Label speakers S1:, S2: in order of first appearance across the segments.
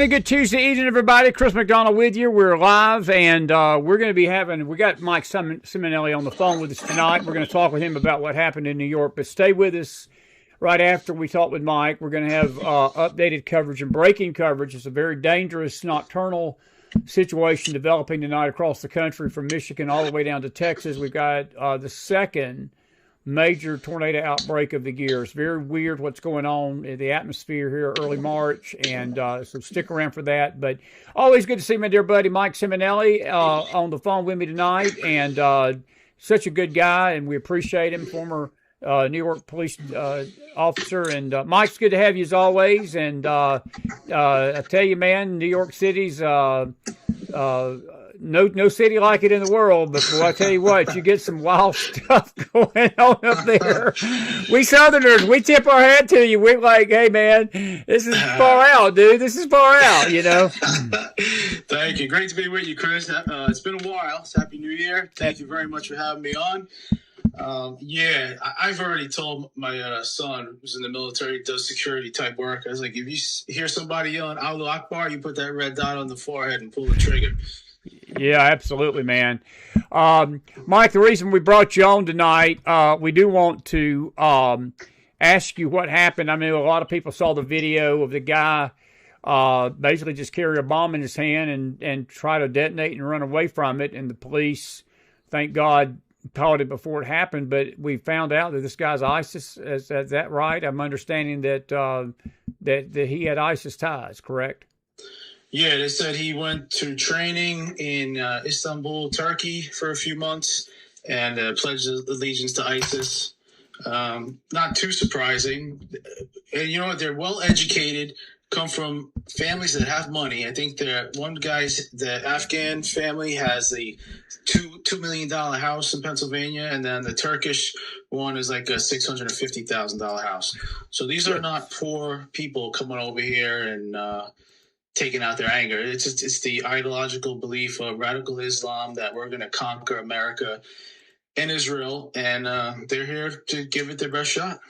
S1: a good Tuesday evening, everybody. Chris McDonald with you. We're live, and we're going to be we got Mike Simonelli on the phone with us tonight. We're going to talk with him about what happened in New York, but stay with us. Right after we talk with Mike, we're going to have updated coverage and breaking coverage. It's a very dangerous nocturnal situation developing tonight across the country from Michigan all the way down to Texas. We've got the second major tornado outbreak of the year. It's very weird what's going on in the atmosphere here early March, and so stick around for that. But always good to see my dear buddy Mike Simonelli on the phone with me tonight, and such a good guy, and we appreciate him, former New York police officer. And Mike's good to have you as always, and I tell you, man, New York City's no city like it in the world, but boy, I tell you what, you get some wild stuff going on up there. We Southerners, we tip our hat to you. We're like, hey, man, this is far out, dude. This is far out, you know.
S2: Thank you. Great to be with you, Chris. It's been a while. So Happy New Year. Thank you very much for having me on. I've already told my son, who's in the military, does security type work. I was like, if you hear somebody yelling Allahu Akbar, you put that red dot on the forehead and pull the trigger.
S1: Yeah, absolutely, man. Mike, the reason we brought you on tonight, we do want to ask you what happened. I mean, a lot of people saw the video of the guy basically just carry a bomb in his hand and try to detonate and run away from it. And the police, thank God, caught it before it happened. But we found out that this guy's ISIS. Is that right? I'm understanding that that he had ISIS ties, correct?
S2: Yeah, they said he went to training in Istanbul, Turkey for a few months and pledged allegiance to ISIS. Not too surprising. And you know what? They're well educated, come from families that have money. I think the Afghan family has a $2 million house in Pennsylvania, and then the Turkish one is like a $650,000 house. So these are not poor people coming over here and taking out their anger. It's the ideological belief of radical Islam that we're going to conquer America and Israel, and they're here to give it their best shot.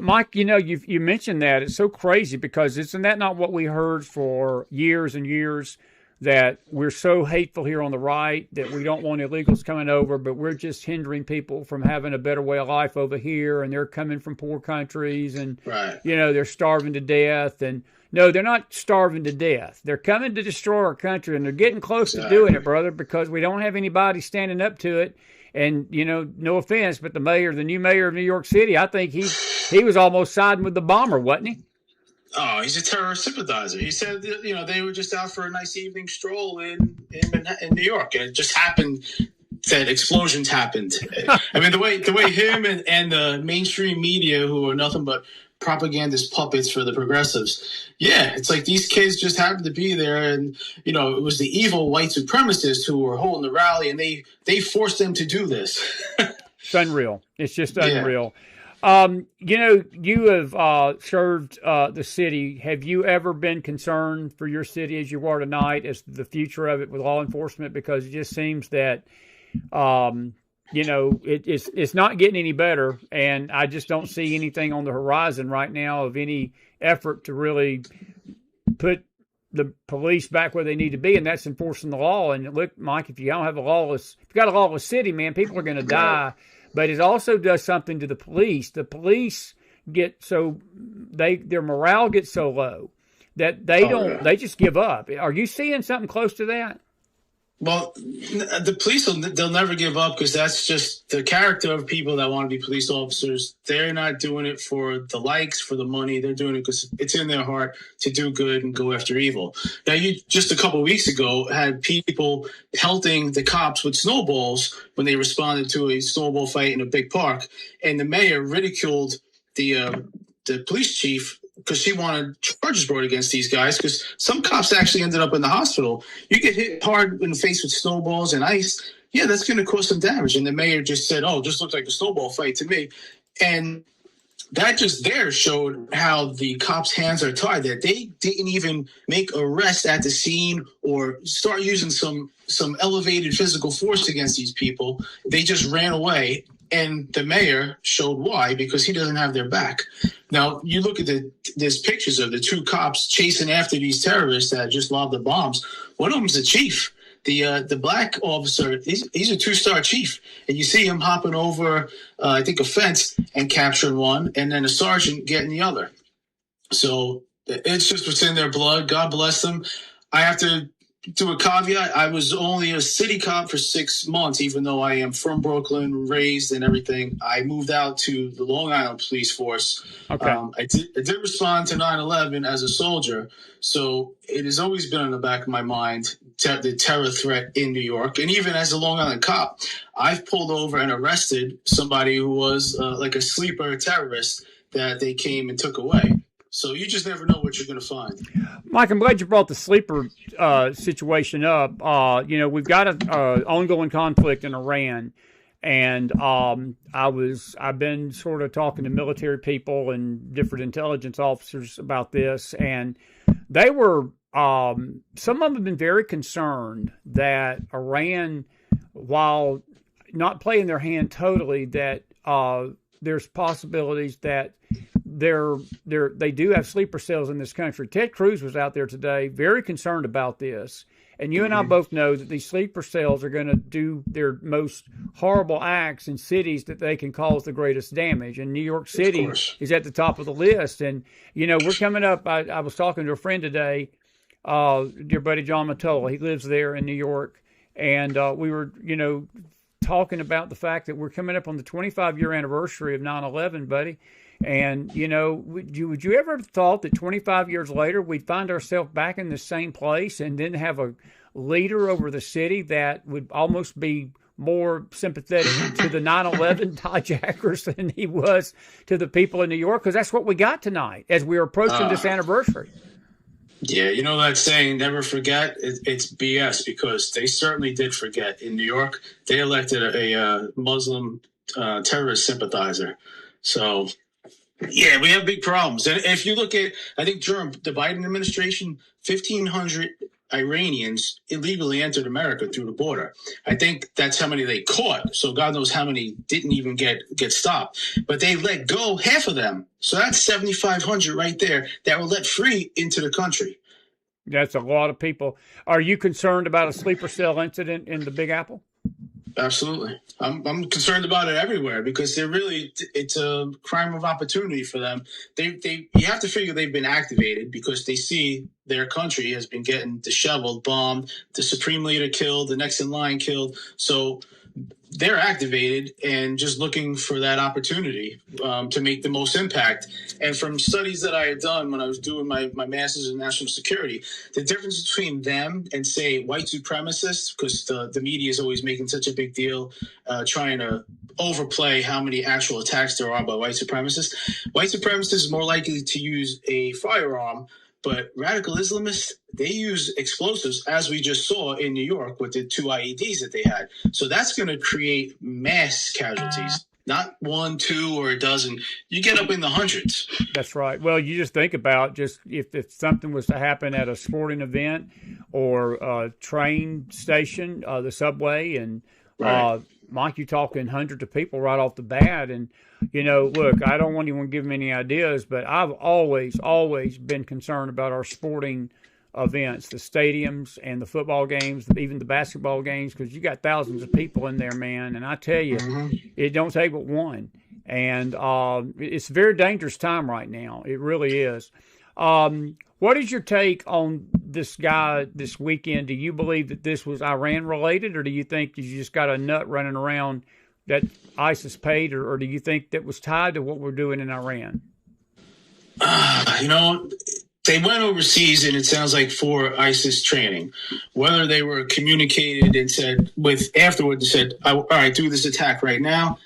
S1: Mike, you know, you mentioned that. It's so crazy because isn't that not what we heard for years and years, that we're so hateful here on the right that we don't want illegals coming over, but we're just hindering people from having a better way of life over here, and they're coming from poor countries, and,
S2: right.
S1: You know, they're starving to death. And no, they're not starving to death. They're coming to destroy our country, and they're getting close to doing it, brother, because we don't have anybody standing up to it. And, you know, no offense, but the new mayor of New York City, I think he was almost siding with the bomber, wasn't he?
S2: Oh, he's a terrorist sympathizer. He said, you know, they were just out for a nice evening stroll in New York, and it just happened that explosions happened. I mean, the way him and the mainstream media, who are nothing but propagandist puppets for the progressives. Yeah, it's like these kids just happened to be there, and you know, it was the evil white supremacists who were holding the rally, and they forced them to do this.
S1: It's unreal. It's just unreal. Yeah. You know, you have served the city. Have you ever been concerned for your city as you are tonight, as the future of it with law enforcement? Because it just seems that you know, it's not getting any better, and I just don't see anything on the horizon right now of any effort to really put the police back where they need to be, and that's enforcing the law. And look, Mike, if you got a lawless city, man, people are going to die. But it also does something to the police. The police get their morale gets so low that they just give up. Are you seeing something close to that?
S2: Well, the police, they'll never give up, because that's just the character of people that want to be police officers. They're not doing it for the likes, for the money. They're doing it because it's in their heart to do good and go after evil. Now, you just a couple of weeks ago had people pelting the cops with snowballs when they responded to a snowball fight in a big park. And the mayor ridiculed the police chief because she wanted charges brought against these guys, because some cops actually ended up in the hospital. You get hit hard in the face with snowballs and ice, yeah, that's going to cause some damage. And the mayor just said, oh, just looks like a snowball fight to me. And that just there showed how the cops' hands are tied, that they didn't even make arrests at the scene or start using some elevated physical force against these people. They just ran away. And the mayor showed why, because he doesn't have their back. Now, you look at there's pictures of the two cops chasing after these terrorists that just lobbed the bombs. One of them's the chief. The black officer, he's a 2-star chief. And you see him hopping over, I think, a fence and capturing one, and then a sergeant getting the other. So it's just what's in their blood. God bless them. I have to do a caveat. I was only a city cop for 6 months, even though I am from Brooklyn, raised and everything. I moved out to the Long Island Police Force.
S1: Okay.
S2: I did respond to 9/11 as a soldier. So it has always been in the back of my mind, the terror threat in New York. And even as a Long Island cop, I've pulled over and arrested somebody who was like a sleeper terrorist that they came and took away. So you just never know what you're going to find.
S1: Mike, I'm glad you brought the sleeper situation up. We've got an ongoing conflict in Iran, and I've been sort of talking to military people and different intelligence officers about this, and they were some of them have been very concerned that Iran, while not playing their hand totally, that there's possibilities that they do have sleeper cells in this country. Ted Cruz was out there today, very concerned about this. And you and I both know that these sleeper cells are going to do their most horrible acts in cities that they can cause the greatest damage. And New York City is at the top of the list. And, we're coming up. I was talking to a friend today, dear buddy John Matola. He lives there in New York. And we were, talking about the fact that we're coming up on the 25-year anniversary of 9/11, buddy. And, would you ever have thought that 25 years later we'd find ourselves back in the same place and then have a leader over the city that would almost be more sympathetic to the 9/11 hijackers than he was to the people in New York? Because that's what we got tonight as we're approaching this anniversary.
S2: Yeah, that saying, never forget, it's BS, because they certainly did forget. In New York, they elected a Muslim terrorist sympathizer. So... yeah, we have big problems. And if you look at, I think during the Biden administration, 1,500 Iranians illegally entered America through the border. I think that's how many they caught. So God knows how many didn't even get stopped. But they let go half of them. So that's 7,500 right there that were let free into the country.
S1: That's a lot of people. Are you concerned about a sleeper cell incident in the Big Apple?
S2: Absolutely. I'm concerned about it everywhere, because it's a crime of opportunity for them. You have to figure they've been activated because they see their country has been getting disheveled, bombed, the supreme leader killed, the next in line killed. So they're activated and just looking for that opportunity to make the most impact. And from studies that I had done when I was doing my master's in national security, the difference between them and, say, white supremacists, because the media is always making such a big deal, trying to overplay how many actual attacks there are by white supremacists. White supremacists are more likely to use a firearm, but radical Islamists, they use explosives, as we just saw in New York with the 2 IEDs that they had. So that's going to create mass casualties, not 1, 2, or a dozen. You get up in the hundreds.
S1: That's right. Well, you just think about just if something was to happen at a sporting event or a train station, the subway, and
S2: right.
S1: Mike, you're talking hundreds of people right off the bat. And, look, I don't want anyone to give me any ideas, but I've always been concerned about our sporting events, the stadiums and the football games, even the basketball games, because you got thousands of people in there, man. And I tell you, it don't take but one. And it's a very dangerous time right now. It really is. What is your take on this guy this weekend? Do you believe that this was Iran related, or do you think you just got a nut running around that ISIS paid, or do you think that was tied to what we're doing in Iran?
S2: They went overseas, and it sounds like for ISIS training. Whether they were communicated and said afterward, they said, "All right, do this attack right now,"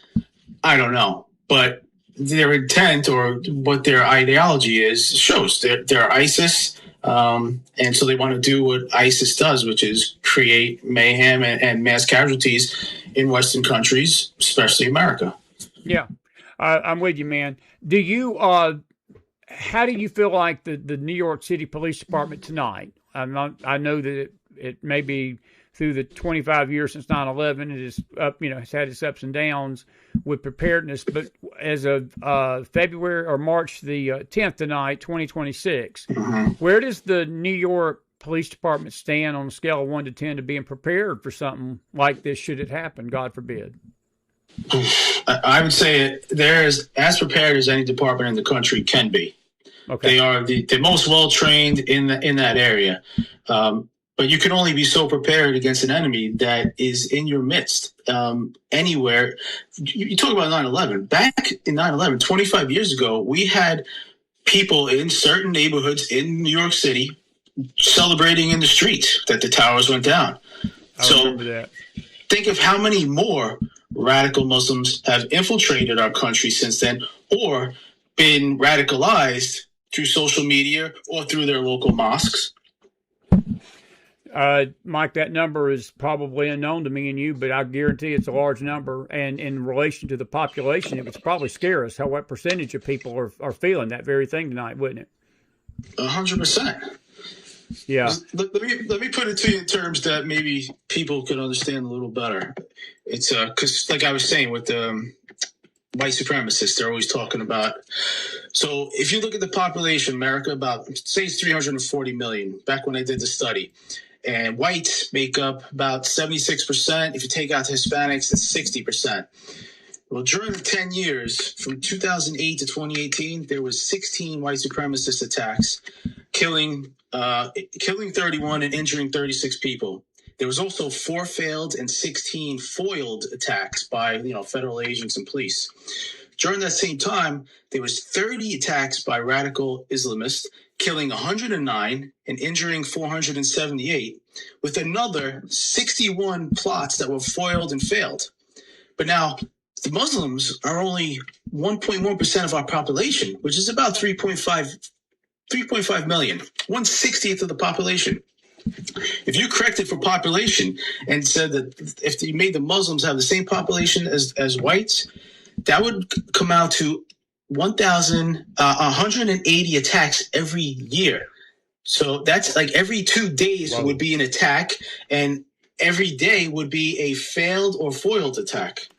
S2: I don't know, but their intent or what their ideology is shows they're ISIS, and so they want to do what ISIS does, which is create mayhem and mass casualties in Western countries, especially America.
S1: Yeah, I'm with you, man. Do you? How do you feel like the New York City Police Department tonight? I know that it may be through the 25 years since 9/11. It is up, has had its ups and downs with preparedness. But as of February or March the 10th tonight, 2026, where does the New York Police Department stand on a scale of 1 to 10 to being prepared for something like this should it happen, God forbid?
S2: I would say they're as prepared as any department in the country can be. Okay. They are the most well-trained in that area. But you can only be so prepared against an enemy that is in your midst. Anywhere. You talk about 9/11. Back in 9/11, 25 years ago, we had people in certain neighborhoods in New York City celebrating in the streets that the towers went down.
S1: I remember that.
S2: Think of how many more radical Muslims have infiltrated our country since then, or been radicalized through social media or through their local mosques.
S1: Mike, that number is probably unknown to me and you, but I guarantee it's a large number. And in relation to the population, it would probably scare us what percentage of people are feeling that very thing tonight, wouldn't it?
S2: 100%.
S1: Yeah.
S2: Let me put it to you in terms that maybe people could understand a little better. It's because, like I was saying, with the white supremacists, they're always talking about. So if you look at the population, America, about say it's 340 million. Back when I did the study, and whites make up about 76%. If you take out the Hispanics, it's 60%. Well, during the 10 years from 2008 to 2018, there was 16 white supremacist attacks, killing 31 and injuring 36 people. There was also 4 failed and 16 foiled attacks by federal agents and police. During that same time, there was 30 attacks by radical Islamists, killing 109 and injuring 478, with another 61 plots that were foiled and failed. But now the Muslims are only 1.1% of our population, which is about 3.5 million, 1/60th of the population. If you corrected for population and said that if you made the Muslims have the same population as whites, that would come out to 180 attacks every year. So that's like every 2 days would be an attack, and every day would be a failed or foiled attack.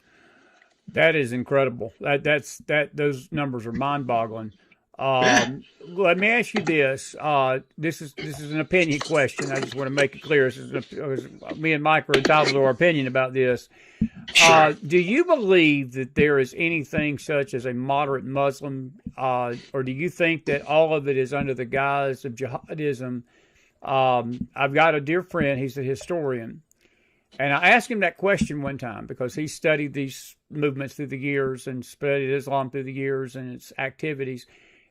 S1: That is incredible. Those numbers are mind-boggling. Let me ask you this. This is an opinion question. I just want to make it clear. Me and Mike are entitled to our opinion about this. Sure. Do you believe that there is anything such as a moderate Muslim, or do you think that all of it is under the guise of jihadism? I've got a dear friend. He's a historian. And I asked him that question one time because he studied these movements through the years and studied Islam through the years and its activities.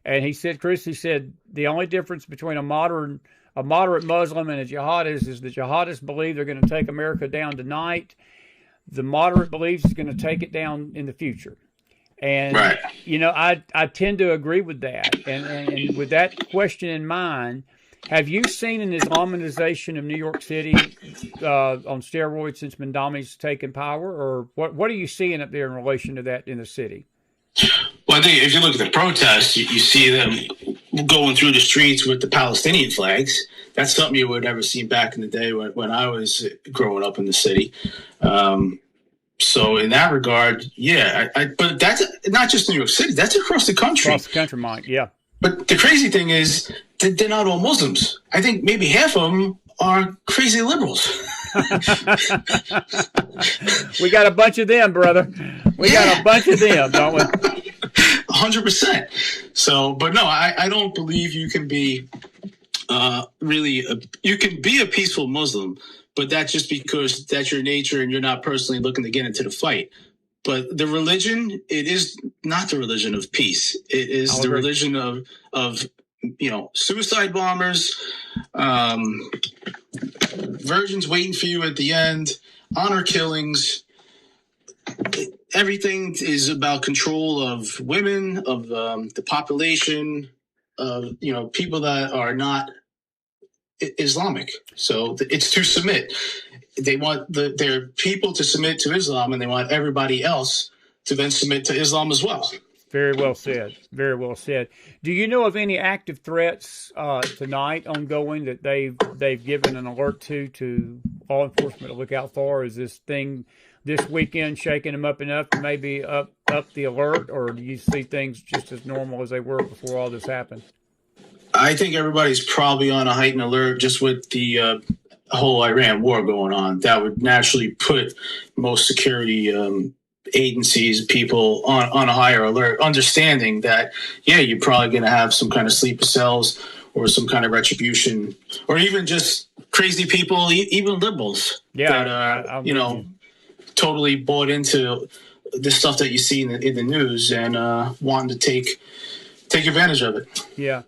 S1: And he said, Chris, the only difference between a moderate Muslim and a jihadist is the jihadists believe they're going to take America down tonight. The moderate believes it's going to take it down in the future. And, right. I tend to agree with that. And with that question in mind, have you seen an Islamization of New York City on steroids since Mandami's taken power? Or what are you seeing up there in relation to that in the city?
S2: Well, I think if you look at the protests, you see them going through the streets with the Palestinian flags. That's something you would never seen back in the day when I was growing up in the city. So in that regard, yeah. But that's not just New York City. That's across the country.
S1: Across the country, Mike, yeah.
S2: But the crazy thing is that they're not all Muslims. I think maybe half of them are crazy liberals.
S1: We got a bunch of them, brother. We got a bunch of them, don't we?
S2: 100%. So, but no, I don't believe you can be you can be a peaceful Muslim, but that's just because that's your nature and you're not personally looking to get into the fight. But the religion, it is not the religion of peace. It is the religion of suicide bombers, virgins waiting for you at the end, honor killings. Everything is about control of women, of the population, of people that are not Islamic. So it's to submit. They want their people to submit to Islam, and they want everybody else to then submit to Islam as well.
S1: Very well said. Very well said. Do you know of any active threats tonight ongoing that they've given an alert to law enforcement to look out for? Is this thing this weekend shaking them up enough to maybe up the alert, or do you see things just as normal as they were before all this happened?
S2: I think everybody's probably on a heightened alert just with the whole Iran war going on. That would naturally put most security agencies, people on a higher alert, understanding that, yeah, you're probably going to have some kind of sleeper cells or some kind of retribution, or even just crazy people, even liberals that are, totally bought into the stuff that you see in the news and wanting to take advantage of it.
S1: Yeah.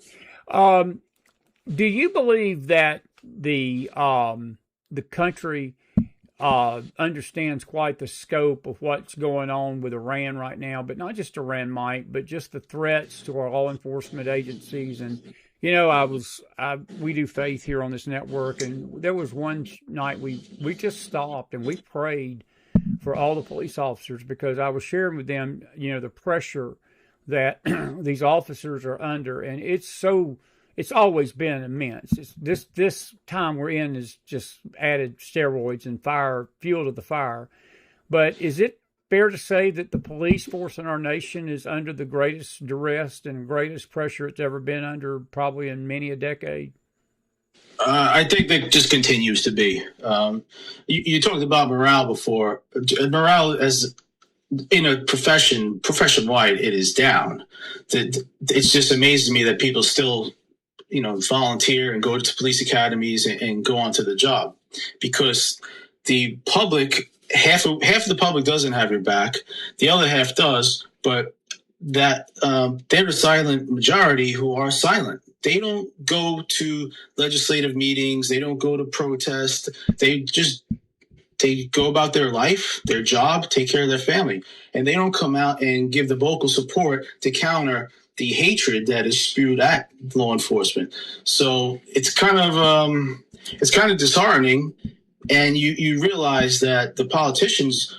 S1: Do you believe that the country understands quite the scope of what's going on with Iran right now, but not just Iran, Mike, but just the threats to our law enforcement agencies? And we do faith here on this network, and there was one night we just stopped and we prayed for all the police officers, because I was sharing with them, the pressure that these officers are under, and it's always been immense. This time we're in is just added steroids and fuel to the fire. But is it fair to say that the police force in our nation is under the greatest duress and greatest pressure it's ever been under, probably in many a decade?
S2: I think that just continues to be. You talked about morale before. Morale as in a profession-wide, it is down. It's just amazing to me that people still, volunteer and go to police academies and go on to the job, because the public, half of the public doesn't have your back. The other half does, but that they're the silent majority who are silent. They don't go to legislative meetings. They don't go to protest. They go about their life, their job, take care of their family. And they don't come out and give the vocal support to counter the hatred that is spewed at law enforcement. So it's kind of disheartening. And you realize that the politicians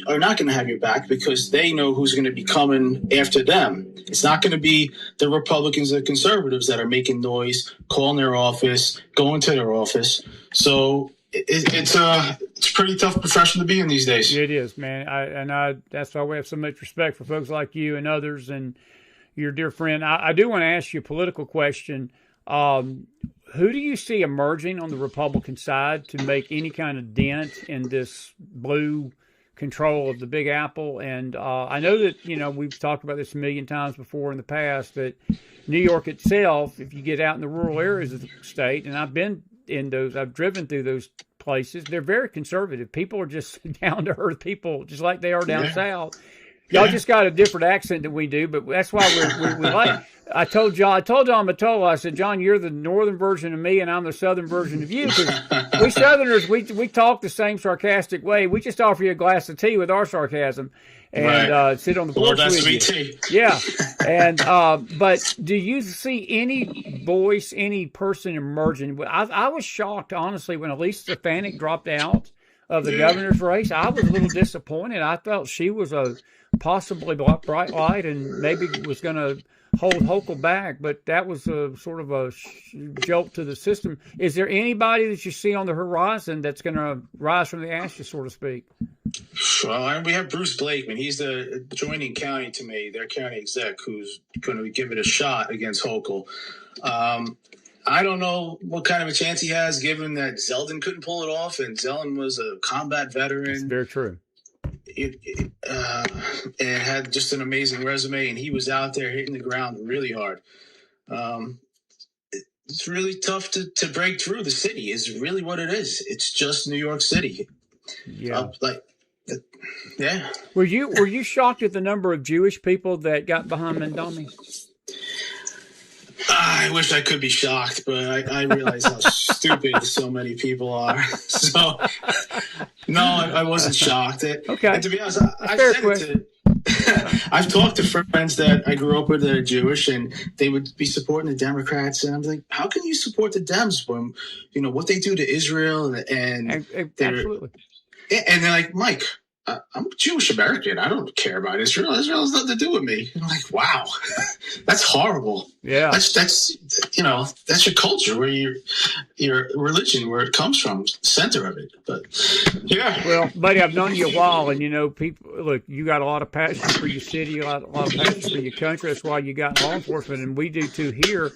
S2: are not going to have your back, because they know who's going to be coming after them. It's not going to be the Republicans or conservatives that are making noise, calling their office, going to their office. So it's a pretty tough profession to be in these days.
S1: It is, man. That's why we have so much respect for folks like you and others and your dear friend. I do want to ask you a political question. Who do you see emerging on the Republican side to make any kind of dent in this blue control of the Big Apple? And I know that, we've talked about this a million times before in the past, that New York itself, if you get out in the rural areas of the state, and I've been in those, I've driven through those places, they're very conservative. People are just down to earth people, just like they are down south. Y'all just got a different accent than we do, but that's why we like. I told John Matola, I said, John, you're the northern version of me, and I'm the southern version of you. Because we Southerners, we talk the same sarcastic way. We just offer you a glass of tea with our sarcasm, and sit on the porch with you. Tea. Yeah, and but do you see any voice, any person emerging? I was shocked, honestly, when Elise Stefanik dropped out of the governor's race. I was a little disappointed. I felt she was a possibly bright light and maybe was going to hold Hochul back, but that was a sort of a jolt to the system. Is there anybody that you see on the horizon that's going to rise from the ashes, so to speak?
S2: Well, we have Bruce Blakeman. He's the adjoining county to me, their county exec, who's going to give it a shot against Hochul. I don't know what kind of a chance he has, given that Zeldin couldn't pull it off, and Zeldin was a combat veteran.
S1: That's very true.
S2: And had just an amazing resume, and he was out there hitting the ground really hard. It's really tough to break through. The city is really what it is. It's just New York City.
S1: Yeah.
S2: Yeah.
S1: Were you shocked at the number of Jewish people that got behind Mandami?
S2: I wish I could be shocked, but I realize how stupid so many people are. So, no, I wasn't shocked.
S1: Okay.
S2: And to be honest, I've talked to friends that I grew up with that are Jewish, and they would be supporting the Democrats. And I'm like, how can you support the Dems when, what they do to Israel? And
S1: absolutely.
S2: And they're like, Mike, I'm Jewish American. I don't care about Israel. Israel has nothing to do with me. I'm like, wow, that's horrible.
S1: Yeah.
S2: That's that's your culture, where your religion, where it comes from, center of it. But yeah.
S1: Well, buddy, I've known you a while, and people look. You got a lot of passion for your city, a lot of passion for your country. That's why you got law enforcement, and we do too here.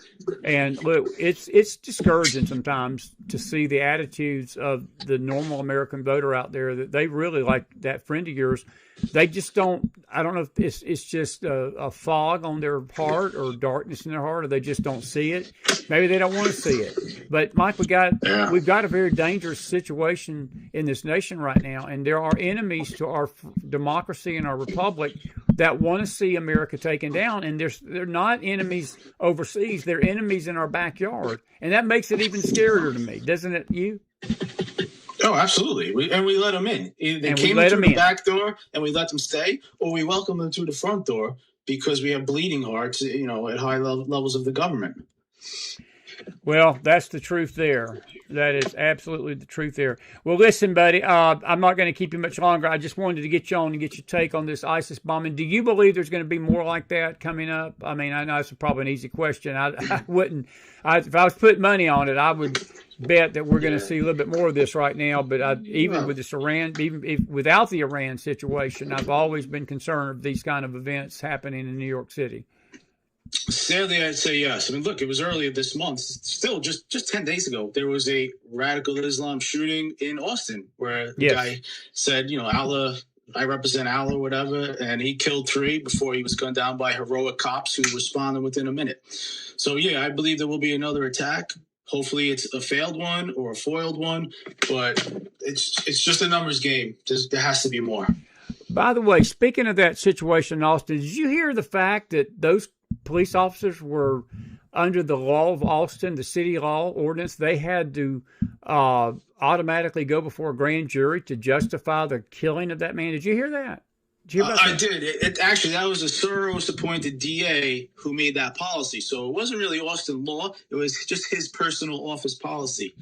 S1: And look, it's discouraging sometimes to see the attitudes of the normal American voter out there, that they really, like that friend of yours, they just don't. I don't know if it's just a fog on their heart or darkness in their heart, or they just don't see it. Maybe they don't want to see it. But Mike, we've got a very dangerous situation in this nation right now, and there are enemies to our democracy and our republic that want to see America taken down, and they're not enemies overseas. They're enemies in our backyard, and that makes it even scarier to me, doesn't it? You?
S2: Oh, absolutely. We let them in. Either they came through the back door and we let them stay, or we welcome them through the front door because we have bleeding hearts, at high levels of the government.
S1: Well, that's the truth there. That is absolutely the truth there. Well, listen, buddy, I'm not going to keep you much longer. I just wanted to get you on and get your take on this ISIS bombing. Do you believe there's going to be more like that coming up? I mean, I know it's probably an easy question. I wouldn't. If I was putting money on it, I would bet that we're going to see a little bit more of this right now. But even with this Iran, without the Iran situation, I've always been concerned of these kind of events happening in New York City.
S2: Sadly, I'd say yes. I mean, look, it was earlier this month. Still, just 10 days ago, there was a radical Islam shooting in Austin where the guy said, Allah, I represent Allah, or whatever, and he killed 3 before he was gunned down by heroic cops who responded within a minute. So, yeah, I believe there will be another attack. Hopefully it's a failed one or a foiled one, but it's just a numbers game. There has to be more.
S1: By the way, speaking of that situation in Austin, did you hear the fact that those police officers were under the law of Austin, the city law ordinance? They had to automatically go before a grand jury to justify the killing of that man. Did you hear that?
S2: I did. Actually, that was a Soros-appointed DA who made that policy. So it wasn't really Austin law. It was just his personal office policy.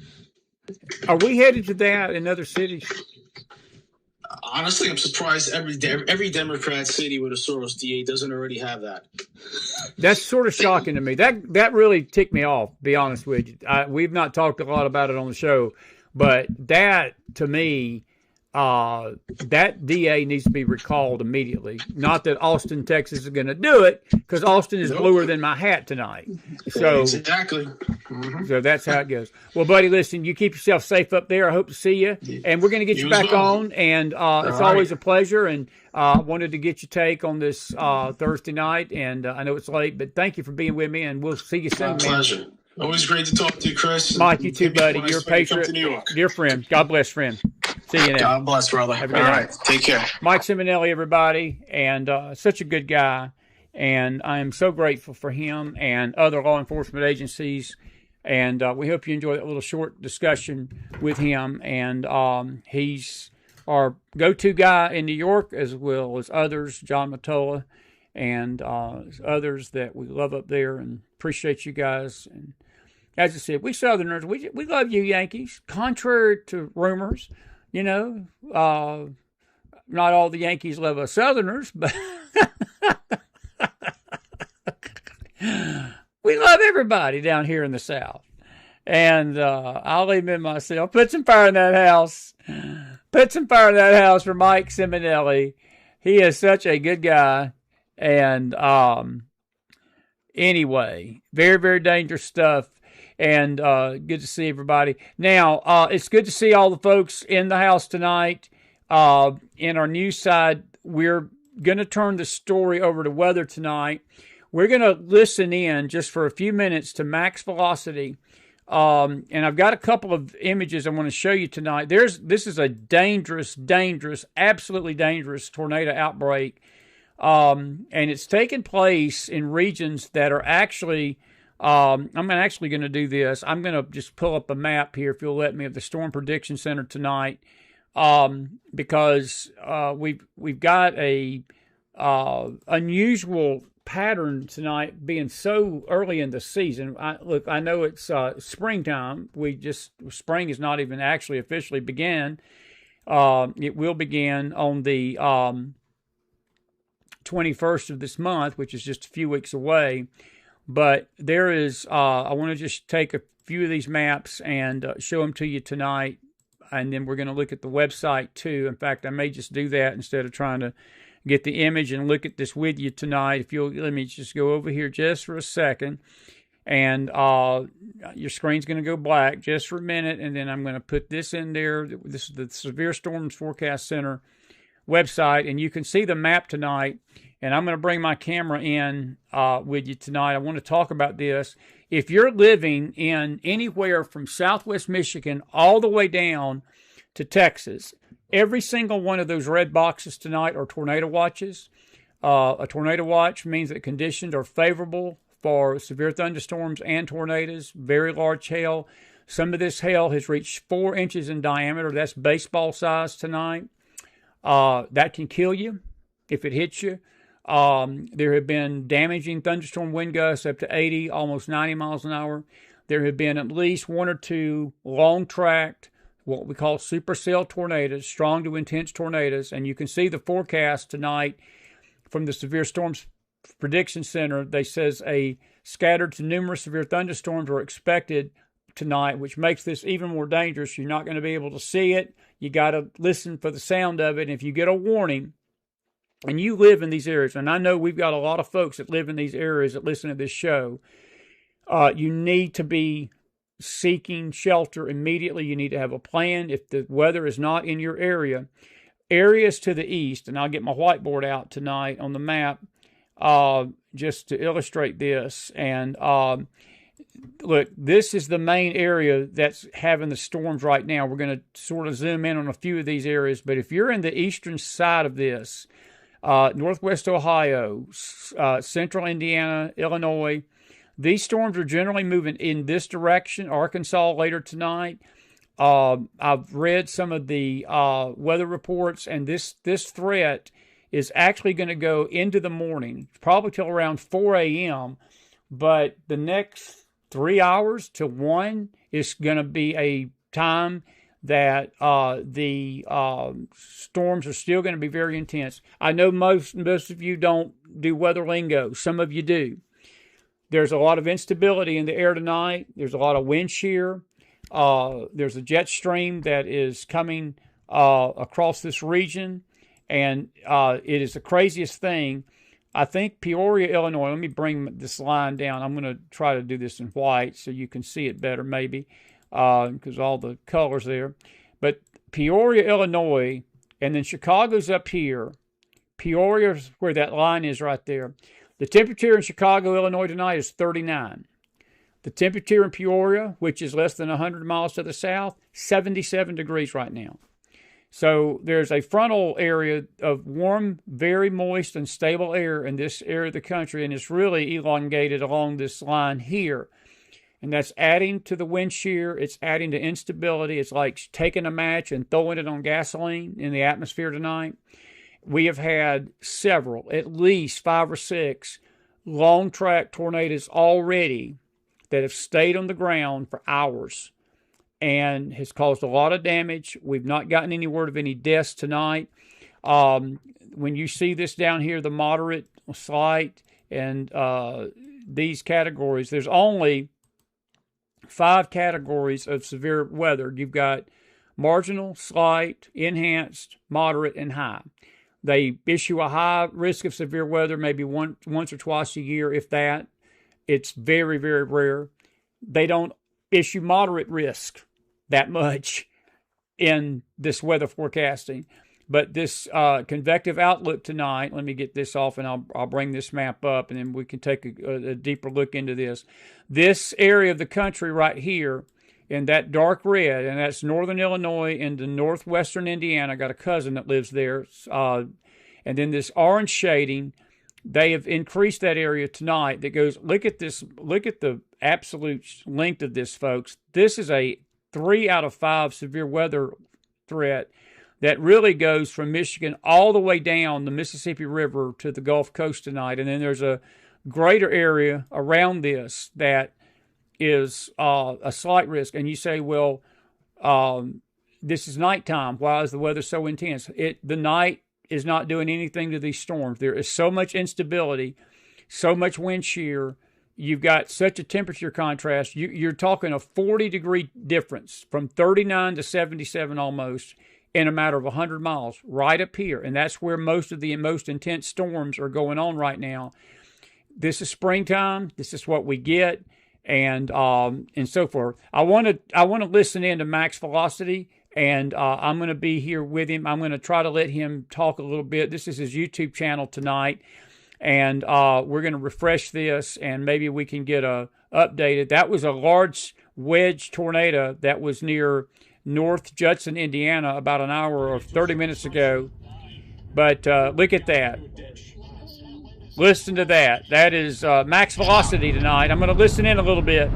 S1: Are we headed to that in other cities?
S2: Honestly, I'm surprised every Democrat city with a Soros DA doesn't already have that.
S1: That's sort of shocking to me. That really ticked me off, to be honest with you. We've not talked a lot about it on the show, but that, to me, that DA needs to be recalled immediately. Not that Austin, Texas is going to do it, because Austin is bluer than my hat tonight. So
S2: exactly. Mm-hmm.
S1: So that's how it goes. Well, buddy, listen, you keep yourself safe up there. I hope to see you. And we're going to get you back on. And it's always a pleasure. And wanted to get your take on this Thursday night. And I know it's late, but thank you for being with me. And we'll see you soon,
S2: my pleasure. Always great to talk to you, Chris.
S1: Mike, you too, buddy. You're a patriot. Dear friend. God bless, friend. See you now.
S2: God bless, brother. All right. Take care.
S1: Mike Simonelli, everybody. And such a good guy. And I am so grateful for him and other law enforcement agencies. And we hope you enjoy that little short discussion with him. And he's our go-to guy in New York, as well as others, John Mottola, and others that we love up there and appreciate you guys. And as I said, we Southerners, we love you Yankees, contrary to rumors. Not all the Yankees love us Southerners, but we love everybody down here in the South. And I'll leave him myself. Put some fire in that house. Put some fire in that house for Mike Simonelli. He is such a good guy. And anyway, very, very dangerous stuff. And good to see everybody. Now, it's good to see all the folks in the house tonight. In our news side, we're going to turn the story over to weather tonight. We're going to listen in just for a few minutes to max velocity. And I've got a couple of images I want to show you tonight. This is a dangerous, absolutely dangerous tornado outbreak. And it's taken place in regions that are actually, I'm actually going to do this. I'm going to just pull up a map here, if you'll let me, of the Storm Prediction Center tonight. Because we've got a unusual pattern tonight, being so early in the season. I know it's springtime. Spring is not even actually officially began. It will begin on the 21st of this month, which is just a few weeks away. But there is, I want to just take a few of these maps and show them to you tonight. And then we're going to look at the website too. In fact, I may just do that instead of trying to get the image and look at this with you tonight. If you'll let me just go over here just for a second. And your screen's going to go black just for a minute. And then I'm going to put this in there. This is the Severe Storms Forecast Center website. And you can see the map tonight. And I'm going to bring my camera in with you tonight. I want to talk about this. If you're living in anywhere from Southwest Michigan all the way down to Texas, every single one of those red boxes tonight are tornado watches. A tornado watch means that conditions are favorable for severe thunderstorms and tornadoes, very large hail. Some of this hail has reached 4 inches in diameter. That's baseball size tonight. That can kill you if it hits you. There have been damaging thunderstorm wind gusts up to 80, almost 90 miles an hour. There have been at least 1 or 2 long-tracked, what we call supercell tornadoes, strong to intense tornadoes. And you can see the forecast tonight from the Severe Storms Prediction Center. They says a scattered to numerous severe thunderstorms are expected tonight, which makes this even more dangerous. You're not going to be able to see it. You got to listen for the sound of it. And if you get a warning, and you live in these areas, and I know we've got a lot of folks that live in these areas that listen to this show, you need to be seeking shelter immediately. You need to have a plan. If the weather is not in your area, areas to the east, and I'll get my whiteboard out tonight on the map just to illustrate this. And look, this is the main area that's having the storms right now. We're going to sort of zoom in on a few of these areas, but if you're in the eastern side of this, Northwest Ohio, central Indiana, Illinois, these storms are generally moving in this direction. Arkansas later tonight. I've read some of the weather reports, and this threat is actually going to go into the morning, probably till around 4 a.m., but the next 3 hours to 1 is going to be a time that the storms are still going to be very intense. I know most of you don't do weather lingo. Some of you do. There's a lot of instability in the air tonight. There's a lot of wind shear. There's a jet stream that is coming across this region, and it is the craziest thing. I think Peoria, Illinois, let me bring this line down. I'm going to try to do this in white so you can see it better maybe, because all the colors there. But Peoria, Illinois, and then Chicago's up here. Peoria's where that line is right there. The temperature in Chicago, Illinois tonight is 39. The temperature in Peoria, which is less than 100 miles to the south, 77 degrees right now. So there's a frontal area of warm, very moist and stable air in this area of the country, and it's really elongated along this line here. And that's adding to the wind shear. It's adding to instability. It's like taking a match and throwing it on gasoline in the atmosphere tonight. We have had several, at least 5 or 6, long-track tornadoes already that have stayed on the ground for hours and has caused a lot of damage. We've not gotten any word of any deaths tonight. When you see this down here, the moderate, slight, and these categories, there's only 5 categories of severe weather. You've got marginal, slight, enhanced, moderate, and high. They issue a high risk of severe weather maybe once or twice a year, if that. It's very, very rare. They don't issue moderate risk that much in this weather forecasting. But this convective outlook tonight, let me get this off and I'll bring this map up and then we can take a deeper look into this. This area of the country right here in that dark red, and that's northern Illinois into northwestern Indiana. I got a cousin that lives there. And then this orange shading, they have increased that area tonight that goes, look at this, look at the absolute length of this, folks. This is a 3 out of 5 severe weather threat that really goes from Michigan all the way down the Mississippi River to the Gulf Coast tonight. And then there's a greater area around this that is a slight risk. And you say, well, this is nighttime. Why is the weather so intense? The night is not doing anything to these storms. There is so much instability, so much wind shear. You've got such a temperature contrast. You're talking a 40-degree difference from 39 to 77 almost in a matter of 100 miles right up here. And that's where most of the most intense storms are going on right now. This is springtime. This is what we get, and so forth. I want to listen in to Max Velocity. And I'm going to be here with him. I'm going to try to let him talk a little bit. This is his YouTube channel tonight. And we're going to refresh this, and maybe we can get updated. That was a large wedge tornado that was near North Judson, Indiana, about an hour or 30 minutes ago. But look at that. Listen to that. That is Max Velocity tonight. I'm going to listen in a little bit.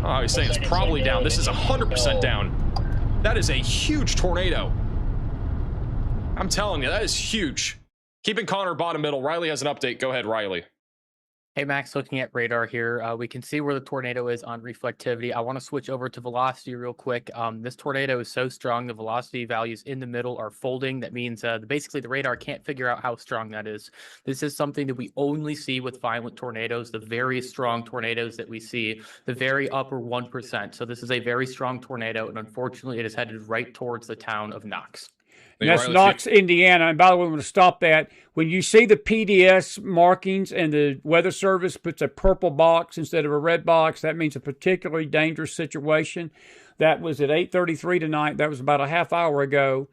S3: Oh, he's saying it's probably down. This is 100% down. That is a huge tornado. I'm telling you, that is huge. Keeping Connor bottom middle. Riley has an update. Go ahead, Riley.
S4: Hey, Max, looking at radar here, we can see where the tornado is on reflectivity. I want to switch over to velocity real quick. This tornado is so strong, the velocity values in the middle are folding. That means basically the radar can't figure out how strong that is. This is something that we only see with violent tornadoes, the very strong tornadoes that we see, the very upper 1%. So this is a very strong tornado, and unfortunately, it is headed right towards the town of Knox.
S1: And that's Knox, Indiana. And by the way, I'm going to stop that. When you see the PDS markings and the Weather Service puts a purple box instead of a red box, that means a particularly dangerous situation. That was at 8:33 tonight. That was about a half hour ago.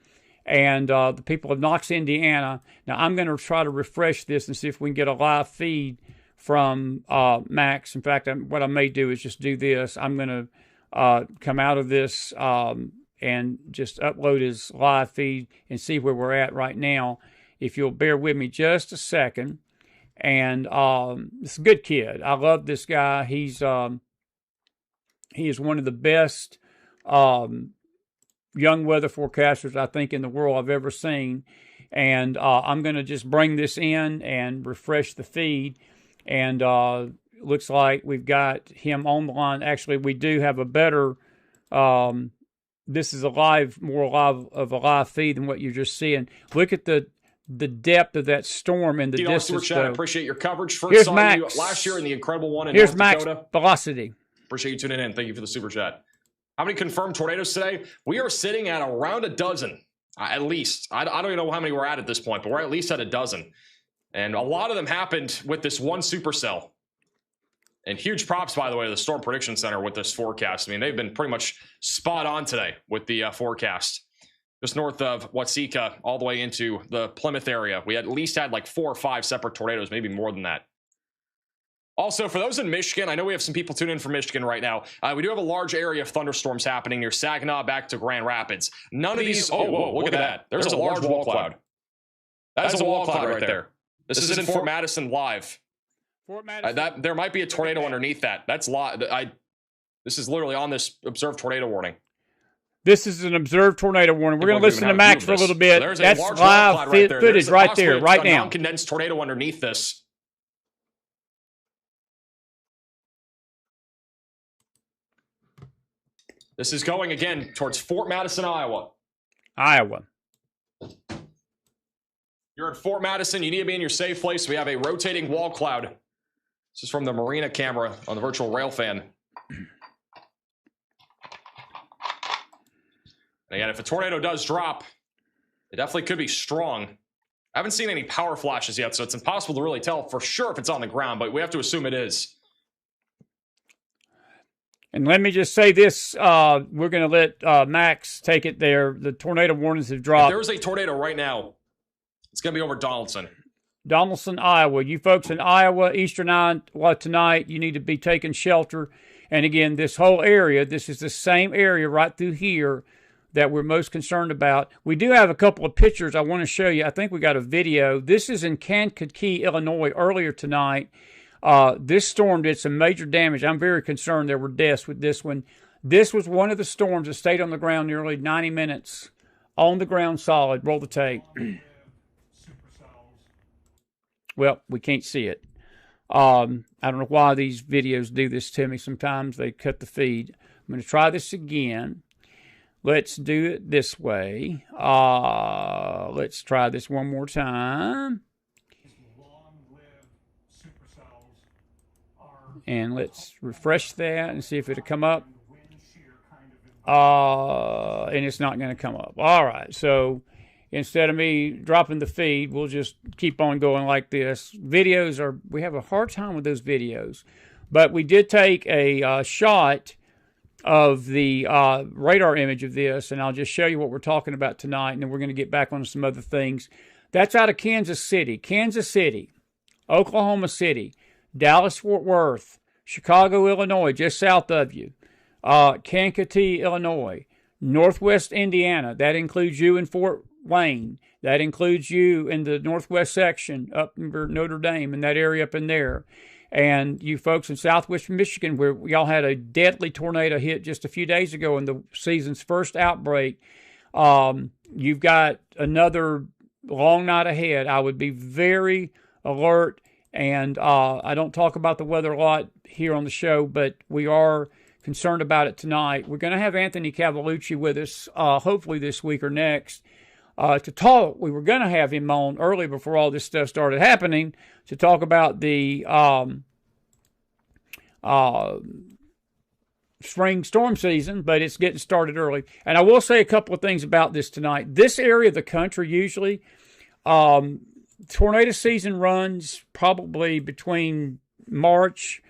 S1: And the people of Knox, Indiana. Now, I'm going to try to refresh this and see if we can get a live feed from Max. In fact, what I may do is just do this. I'm going to come out of this and just upload his live feed and see where we're at right now. If you'll bear with me just a second. And it's a good kid. I love this guy. He is one of the best young weather forecasters, I think, in the world I've ever seen. And I'm going to just bring this in and refresh the feed. And looks like we've got him on the line. Actually, we do have a better... this is more live of a live feed than what you're just seeing. Look at the depth of that storm and the distance.
S3: I appreciate your coverage. First saw you last year in the incredible one in North Dakota.
S1: Here's Max Velocity.
S3: Appreciate you tuning in. Thank you for the super chat. How many confirmed tornadoes today? We are sitting at around a dozen, at least. I don't even know how many we're at this point, but we're at least at a dozen. And a lot of them happened with this one supercell. And huge props, by the way, to the Storm Prediction Center with this forecast. I mean, they've been pretty much spot on today with the forecast. Just north of Watsika, all the way into the Plymouth area. We at least had like 4 or 5 separate tornadoes, maybe more than that. Also, for those in Michigan, I know we have some people tuning in from Michigan right now. We do have a large area of thunderstorms happening near Saginaw back to Grand Rapids. None of these... Oh, whoa, look at that. There's a large wall cloud. That's a wall cloud right there. This is in Fort Madison live. Fort Madison. There might be a tornado underneath that. That's live. This is literally on this observed tornado warning.
S1: This is an observed tornado warning. We're going to listen to Max for a little bit.
S3: So
S1: that's live footage right there, right now.
S3: Condensed tornado underneath this. This is going again towards Fort Madison, Iowa. You're at Fort Madison. You need to be in your safe place. We have a rotating wall cloud. This is from the Marina camera on the virtual rail fan. And again, if a tornado does drop, it definitely could be strong. I haven't seen any power flashes yet, so it's impossible to really tell for sure if it's on the ground, but we have to assume it is.
S1: And let me just say this, we're going to let Max take it there. The tornado warnings have dropped.
S3: If there is a tornado right now, it's going to be over Donaldson.
S1: Donaldson, Iowa. You folks in Iowa, Eastern Iowa tonight, you need to be taking shelter. And again, this whole area, this is the same area right through here that we're most concerned about. We do have a couple of pictures I want to show you. I think we got a video. This is in Kankakee, Illinois, earlier tonight. This storm did some major damage. I'm very concerned there were deaths with this one. This was one of the storms that stayed on the ground nearly 90 minutes. On the ground solid. Roll the tape. Well, we can't see it. I don't know why these videos do this to me. Sometimes they cut the feed. I'm going to try this again. let's do it this way. Let's try this one more time. And let's refresh that and see if it'll come up. And it's not going to come up. All right, so instead of me dropping the feed, we'll just keep on going like this. Videos we have a hard time with those videos. But we did take a shot of the radar image of this, and I'll just show you what we're talking about tonight, and then we're going to get back on some other things. That's out of Kansas City, Oklahoma City, Dallas-Fort Worth, Chicago, Illinois, just south of you, Kankakee, Illinois, Northwest Indiana. That includes you in Fort Wayne. That includes you in the Northwest section up near Notre Dame, in that area up in there. And you folks in Southwest Michigan, where y'all had a deadly tornado hit just a few days ago in the season's first outbreak, you've got another long night ahead. I would be very alert, and I don't talk about the weather a lot here on the show, but we are concerned about it tonight. We're going to have Anthony Cavalucci with us, hopefully this week or next, to talk. We were going to have him on early before all this stuff started happening to talk about the spring storm season, but it's getting started early. And I will say a couple of things about this tonight. This area of the country usually, tornado season runs probably between March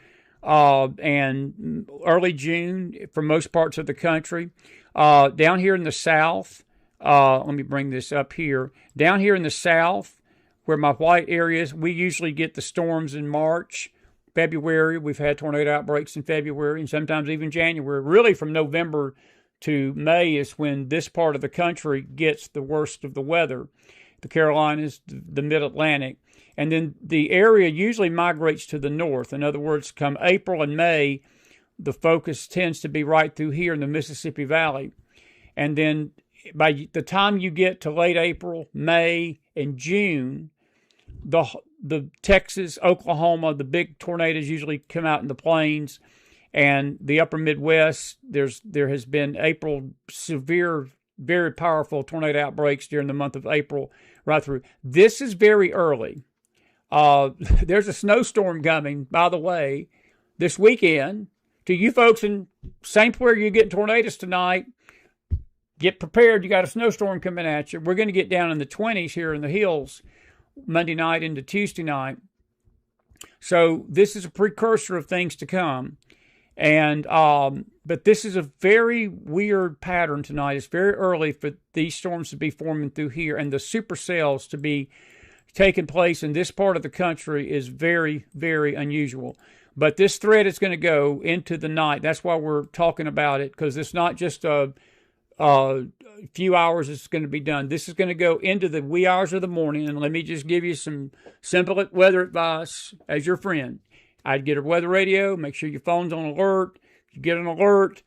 S1: and early June for most parts of the country. Down here in the south, let me bring this up here. Down here in the south, where my white areas, we usually get the storms in March, February. We've had tornado outbreaks in February and sometimes even January. Really from November to May is when this part of the country gets the worst of the weather. The Carolinas, the Mid-Atlantic. And then the area usually migrates to the north. In other words, come April and May, the focus tends to be right through here in the Mississippi Valley. And then by the time you get to late April, May, and June, the Texas, Oklahoma, the big tornadoes usually come out in the plains, and the upper Midwest, there has been April severe, very powerful tornado outbreaks during the month of April right through. This is very early. There's a snowstorm coming, by the way, this weekend. To you folks in St. Clair, you're getting tornadoes tonight. Get prepared. You got a snowstorm coming at you. We're going to get down in the 20s here in the hills Monday night into Tuesday night. So this is a precursor of things to come. And but this is a very weird pattern tonight. It's very early for these storms to be forming through here, and the supercells to be taking place in this part of the country is very, very unusual. But this thread is going to go into the night. That's why we're talking about it, because it's not just a few hours it's going to be done. This is going to go into the wee hours of the morning. And let me just give you some simple weather advice as your friend. I'd get a weather radio, make sure your phone's on alert. If you get an alert,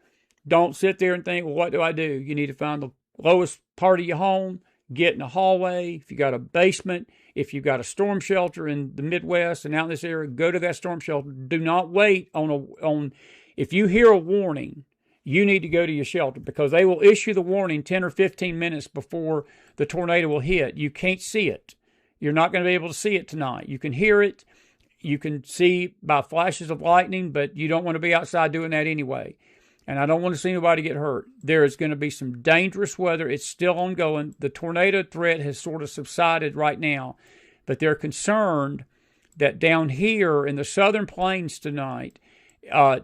S1: don't sit there and think, well, what do I do? You need to find the lowest part of your home, get in a hallway. If you got a basement, if you've got a storm shelter in the Midwest and out in this area, go to that storm shelter. Do not wait if you hear a warning, you need to go to your shelter, because they will issue the warning 10 or 15 minutes before the tornado will hit. You can't see it. You're not going to be able to see it tonight. You can hear it. You can see by flashes of lightning, but you don't want to be outside doing that anyway. And I don't want to see anybody get hurt. There is going to be some dangerous weather. It's still ongoing. The tornado threat has sort of subsided right now, but they're concerned that down here in the southern plains tonight,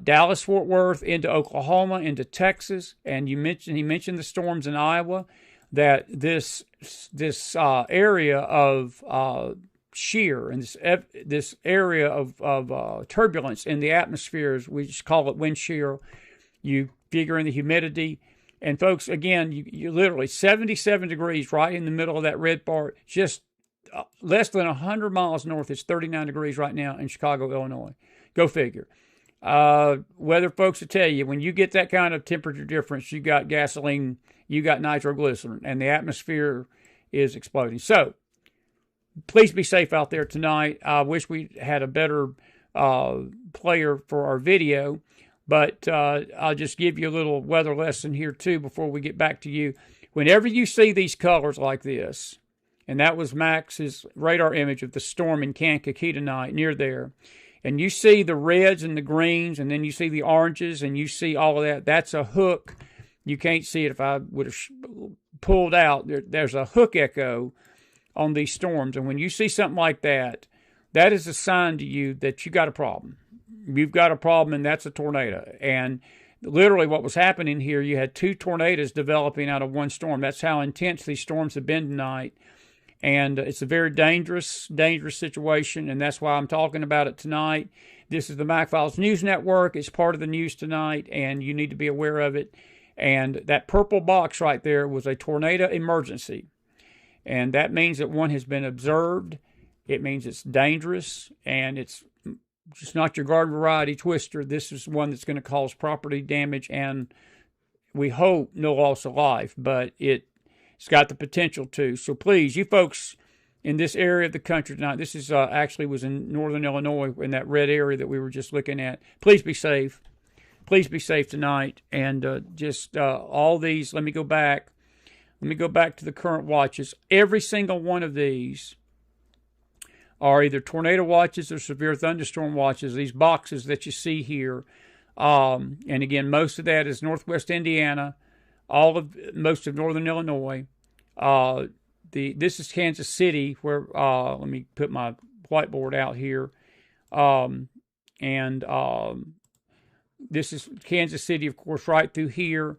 S1: Dallas, Fort Worth, into Oklahoma, into Texas, and he mentioned the storms in Iowa, that this area of shear and this area of turbulence in the atmosphere, we just call it wind shear. You figure in the humidity, and folks, again, you literally 77 degrees right in the middle of that red part, just less than 100 miles north. It's 39 degrees right now in Chicago, Illinois. Go figure. Weather folks will tell you, when you get that kind of temperature difference, you got gasoline, you got nitroglycerin, and the atmosphere is exploding. So please be safe out there tonight. I wish we had a better player for our video. But I'll just give you a little weather lesson here, too, before we get back to you. Whenever you see these colors like this, and that was Max's radar image of the storm in Kankakee tonight, near there, and you see the reds and the greens, and then you see the oranges, and you see all of that, that's a hook. You can't see it if I would have pulled out. There's a hook echo on these storms. And when you see something like that, that is a sign to you that you got a problem. You've got a problem, and that's a tornado. And literally what was happening here, you had 2 tornadoes developing out of one storm. That's how intense these storms have been tonight. And it's a very dangerous situation, and that's why I'm talking about it tonight. This is the McFiles News Network. It's part of the news tonight, and you need to be aware of it. And that purple box right there was a tornado emergency. And that means that one has been observed. It means it's dangerous, and it's just not your garden variety twister. This is one that's going to cause property damage, and we hope no loss of life, but it's got the potential to. So please, you folks in this area of the country tonight, this is actually was in northern Illinois, in that red area that we were just looking at. Please be safe. Please be safe tonight. And all these, let me go back. Let me go back to the current watches. Every single one of these are either tornado watches or severe thunderstorm watches, these boxes that you see here. And again, most of that is northwest Indiana, most of northern Illinois. This is Kansas City, where let me put my whiteboard out here. This is Kansas City, of course, right through here.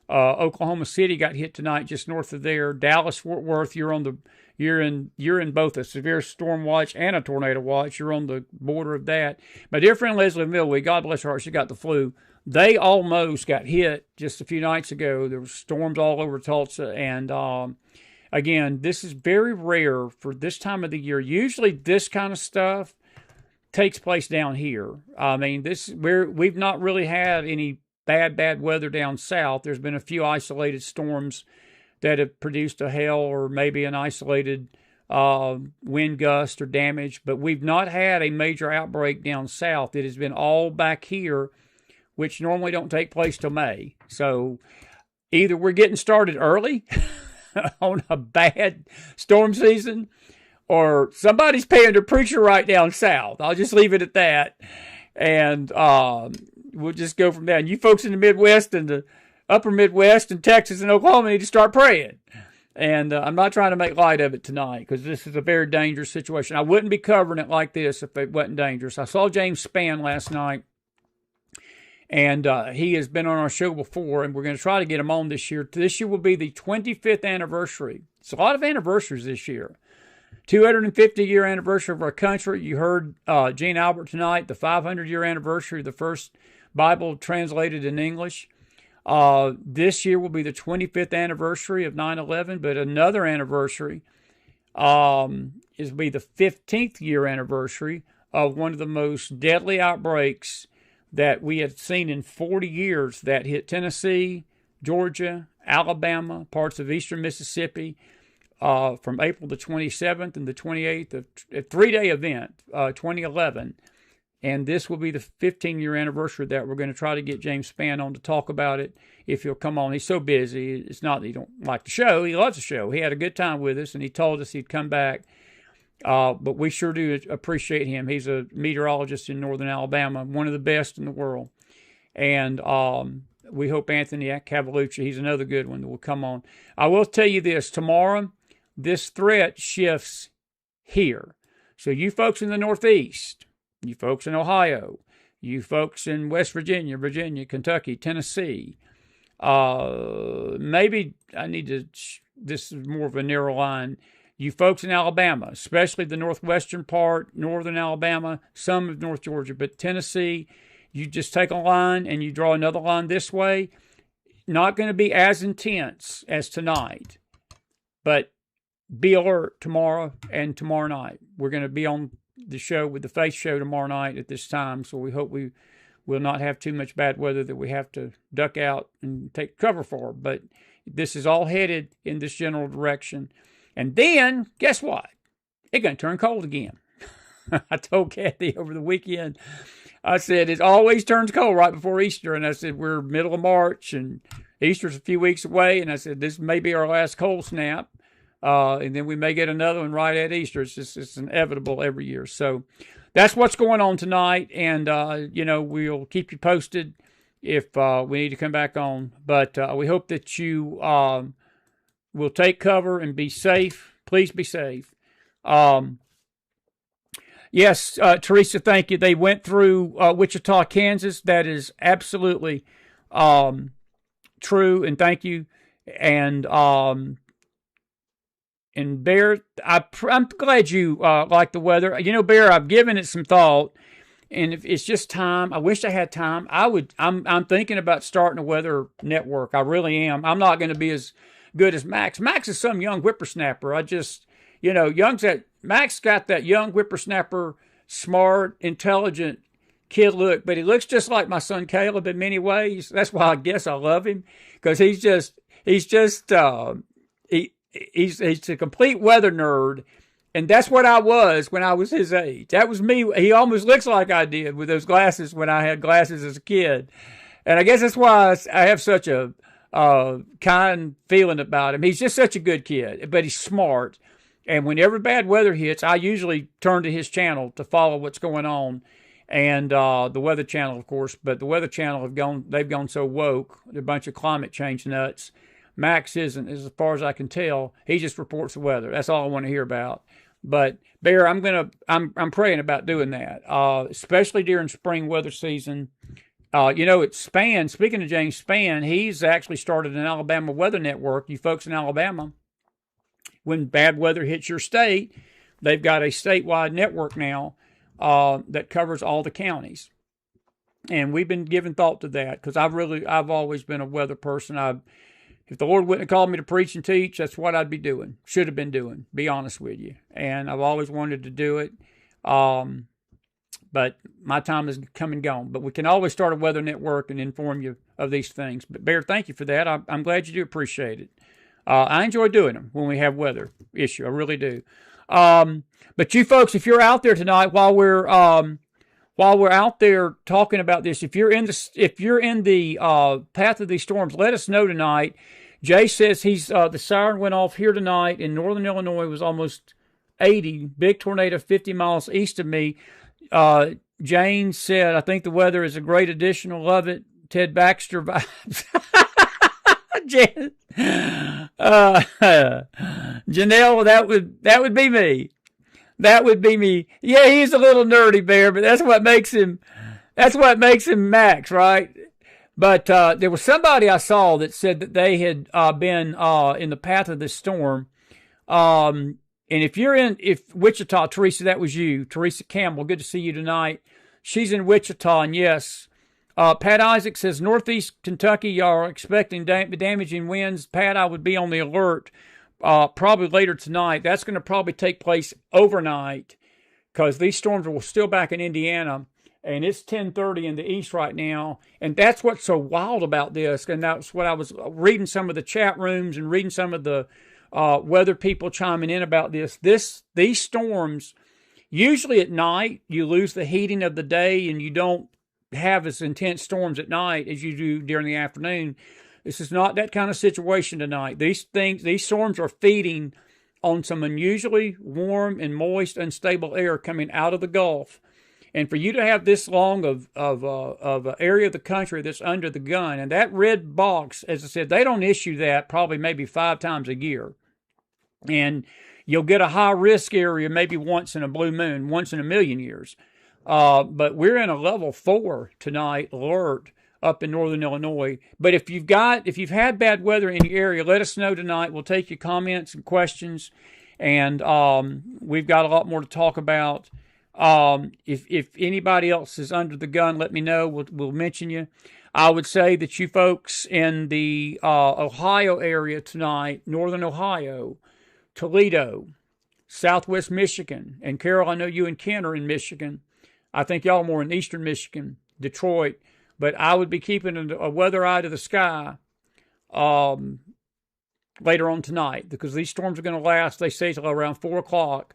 S1: Oklahoma City got hit tonight, just north of there. Dallas, Fort Worth, you're in both a severe storm watch and a tornado watch. You're on the border of that. My dear friend Leslie Millway, God bless her heart, she got the flu. They almost got hit just a few nights ago. There were storms all over Tulsa, and again, this is very rare for this time of the year. Usually, this kind of stuff takes place down here. I mean, we've not really had any bad weather down south. There's been a few isolated storms that have produced a hail or maybe an isolated wind gust or damage, but we've not had a major outbreak down south. It has been all back here, which normally don't take place till May. So either we're getting started early on a bad storm season, or somebody's paying their preacher right down south. I'll just leave it at that. And we'll just go from there. And you folks in the Midwest and the upper Midwest and Texas and Oklahoma need to start praying. And I'm not trying to make light of it tonight, because this is a very dangerous situation. I wouldn't be covering it like this if it wasn't dangerous. I saw James Spann last night, and he has been on our show before, and we're going to try to get him on this year. This year will be the 25th anniversary. It's a lot of anniversaries this year. 250-year anniversary of our country. You heard Gene Albert tonight, the 500-year anniversary of the first Bible translated in English. This year will be the 25th anniversary of 9/11, but another anniversary will be the 15th year anniversary of one of the most deadly outbreaks that we had seen in 40 years that hit Tennessee, Georgia, Alabama, parts of eastern Mississippi, from April the 27th and the 28th, a 3-day event, 2011. And this will be the 15-year anniversary of that. We're going to try to get James Spann on to talk about it if he'll come on. He's so busy. It's not that he don't like the show. He loves the show. He had a good time with us, and he told us he'd come back. But we sure do appreciate him. He's a meteorologist in northern Alabama, one of the best in the world. And we hope Anthony Cavalucci, he's another good one that will come on. I will tell you this, tomorrow, this threat shifts here. So you folks in the Northeast, you folks in Ohio, you folks in West Virginia, Kentucky, Tennessee, maybe I need to, this is more of a narrow line. You folks in Alabama, especially the northwestern part, northern Alabama, some of North Georgia, but Tennessee, you just take a line and you draw another line this way. Not going to be as intense as tonight, but be alert tomorrow and tomorrow night. We're going to be on the show with the Faith Show tomorrow night at this time, so we hope we will not have too much bad weather that we have to duck out and take cover for. But this is all headed in this general direction. And then, guess what? It's going to turn cold again. I told Kathy over the weekend, I said, it always turns cold right before Easter. And I said, we're middle of March and Easter's a few weeks away. And I said, this may be our last cold snap. And then we may get another one right at Easter. It's inevitable every year. So that's what's going on tonight. And, we'll keep you posted if we need to come back on. But we hope that you will take cover and be safe. Please be safe. Yes, Teresa, thank you. They went through Wichita, Kansas. That is absolutely true, and thank you. And Bear, I'm glad you like the weather. Bear, I've given it some thought, and if it's just time, I wish I had time. I'm thinking about starting a weather network. I really am. I'm not going to be as good as Max. Max is some young whippersnapper. Max got that young whippersnapper, smart, intelligent kid look, but he looks just like my son Caleb in many ways. That's why I guess I love him, because he's a complete weather nerd, and that's what I was when I was his age. That was me. He almost looks like I did with those glasses when I had glasses as a kid, and I guess that's why I have such a kind feeling about him. He's just such a good kid, but he's smart. And whenever bad weather hits, I usually turn to his channel to follow what's going on, and the Weather Channel, of course. But the Weather Channel they've gone so woke. They're a bunch of climate change nuts. Max isn't, as far as I can tell. He just reports the weather. That's all I want to hear about. But Bear, I'm praying about doing that, especially during spring weather season. It's Spann. Speaking of James Spann, he's actually started an Alabama weather network. You folks in Alabama, when bad weather hits your state, they've got a statewide network now that covers all the counties. And we've been giving thought to that because I've always been a weather person. If the Lord wouldn't have called me to preach and teach, that's what I'd be doing. Should have been doing, be honest with you. And I've always wanted to do it. But my time has come and gone. But we can always start a weather network and inform you of these things. But Bear, thank you for that. I'm glad you do appreciate it. I enjoy doing them when we have weather issue. I really do. But you folks, if you're out there tonight, while we're out there talking about this, if you're in the path of these storms, let us know tonight. Jay says the siren went off here tonight in northern Illinois. Was almost 80, big tornado 50 miles east of me. Jane said, I think the weather is a great addition. Love it. Ted Baxter vibes. Janelle, that would be me. That would be me. Yeah, he's a little nerdy, Bear, but that's what makes him Max, right? But there was somebody I saw that said that they had been in the path of this storm. And if Wichita, Teresa, that was you, Teresa Campbell, good to see you tonight. She's in Wichita, and yes. Pat Isaac says, Northeast Kentucky, y'all are expecting damaging winds. Pat, I would be on the alert probably later tonight. That's going to probably take place overnight because these storms are still back in Indiana, and it's 10:30 in the east right now. And that's what's so wild about this. And that's what I was reading some of the chat rooms and reading some of the weather people chiming in about this. These storms, usually at night, you lose the heating of the day and you don't have as intense storms at night as you do during the afternoon. This is not that kind of situation tonight. These storms are feeding on some unusually warm and moist, unstable air coming out of the Gulf. And for you to have this long of an area of the country that's under the gun, and that red box, as I said, they don't issue that probably maybe 5 times a year. And you'll get a high risk area maybe once in a blue moon, once in a million years. But we're in a level 4 tonight alert up in northern Illinois. But if you've had bad weather in your area, let us know tonight. We'll take your comments and questions, and we've got a lot more to talk about. If anybody else is under the gun, let me know. We'll mention you. I would say that you folks in the Ohio area tonight, northern Ohio, Toledo, southwest Michigan, and Carol, I know you and Ken are in Michigan. I think y'all more in eastern Michigan, Detroit, but I would be keeping a weather eye to the sky later on tonight because these storms are going to last, they say, till around 4 o'clock.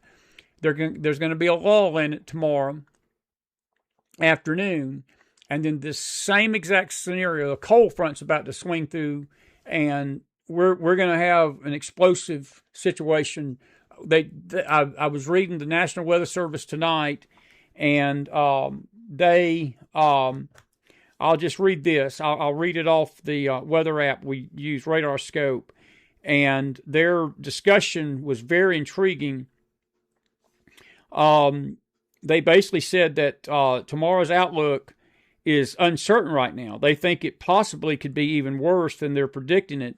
S1: There's going to be a lull in it tomorrow, afternoon. And then this same exact scenario, a cold front's about to swing through, and we're going to have an explosive situation. I was reading the National Weather Service tonight, and I'll just read this. I'll read it off the weather app we use, Radar Scope, and their discussion was very intriguing. They basically said that tomorrow's outlook is uncertain right now. They think it possibly could be even worse than they're predicting it.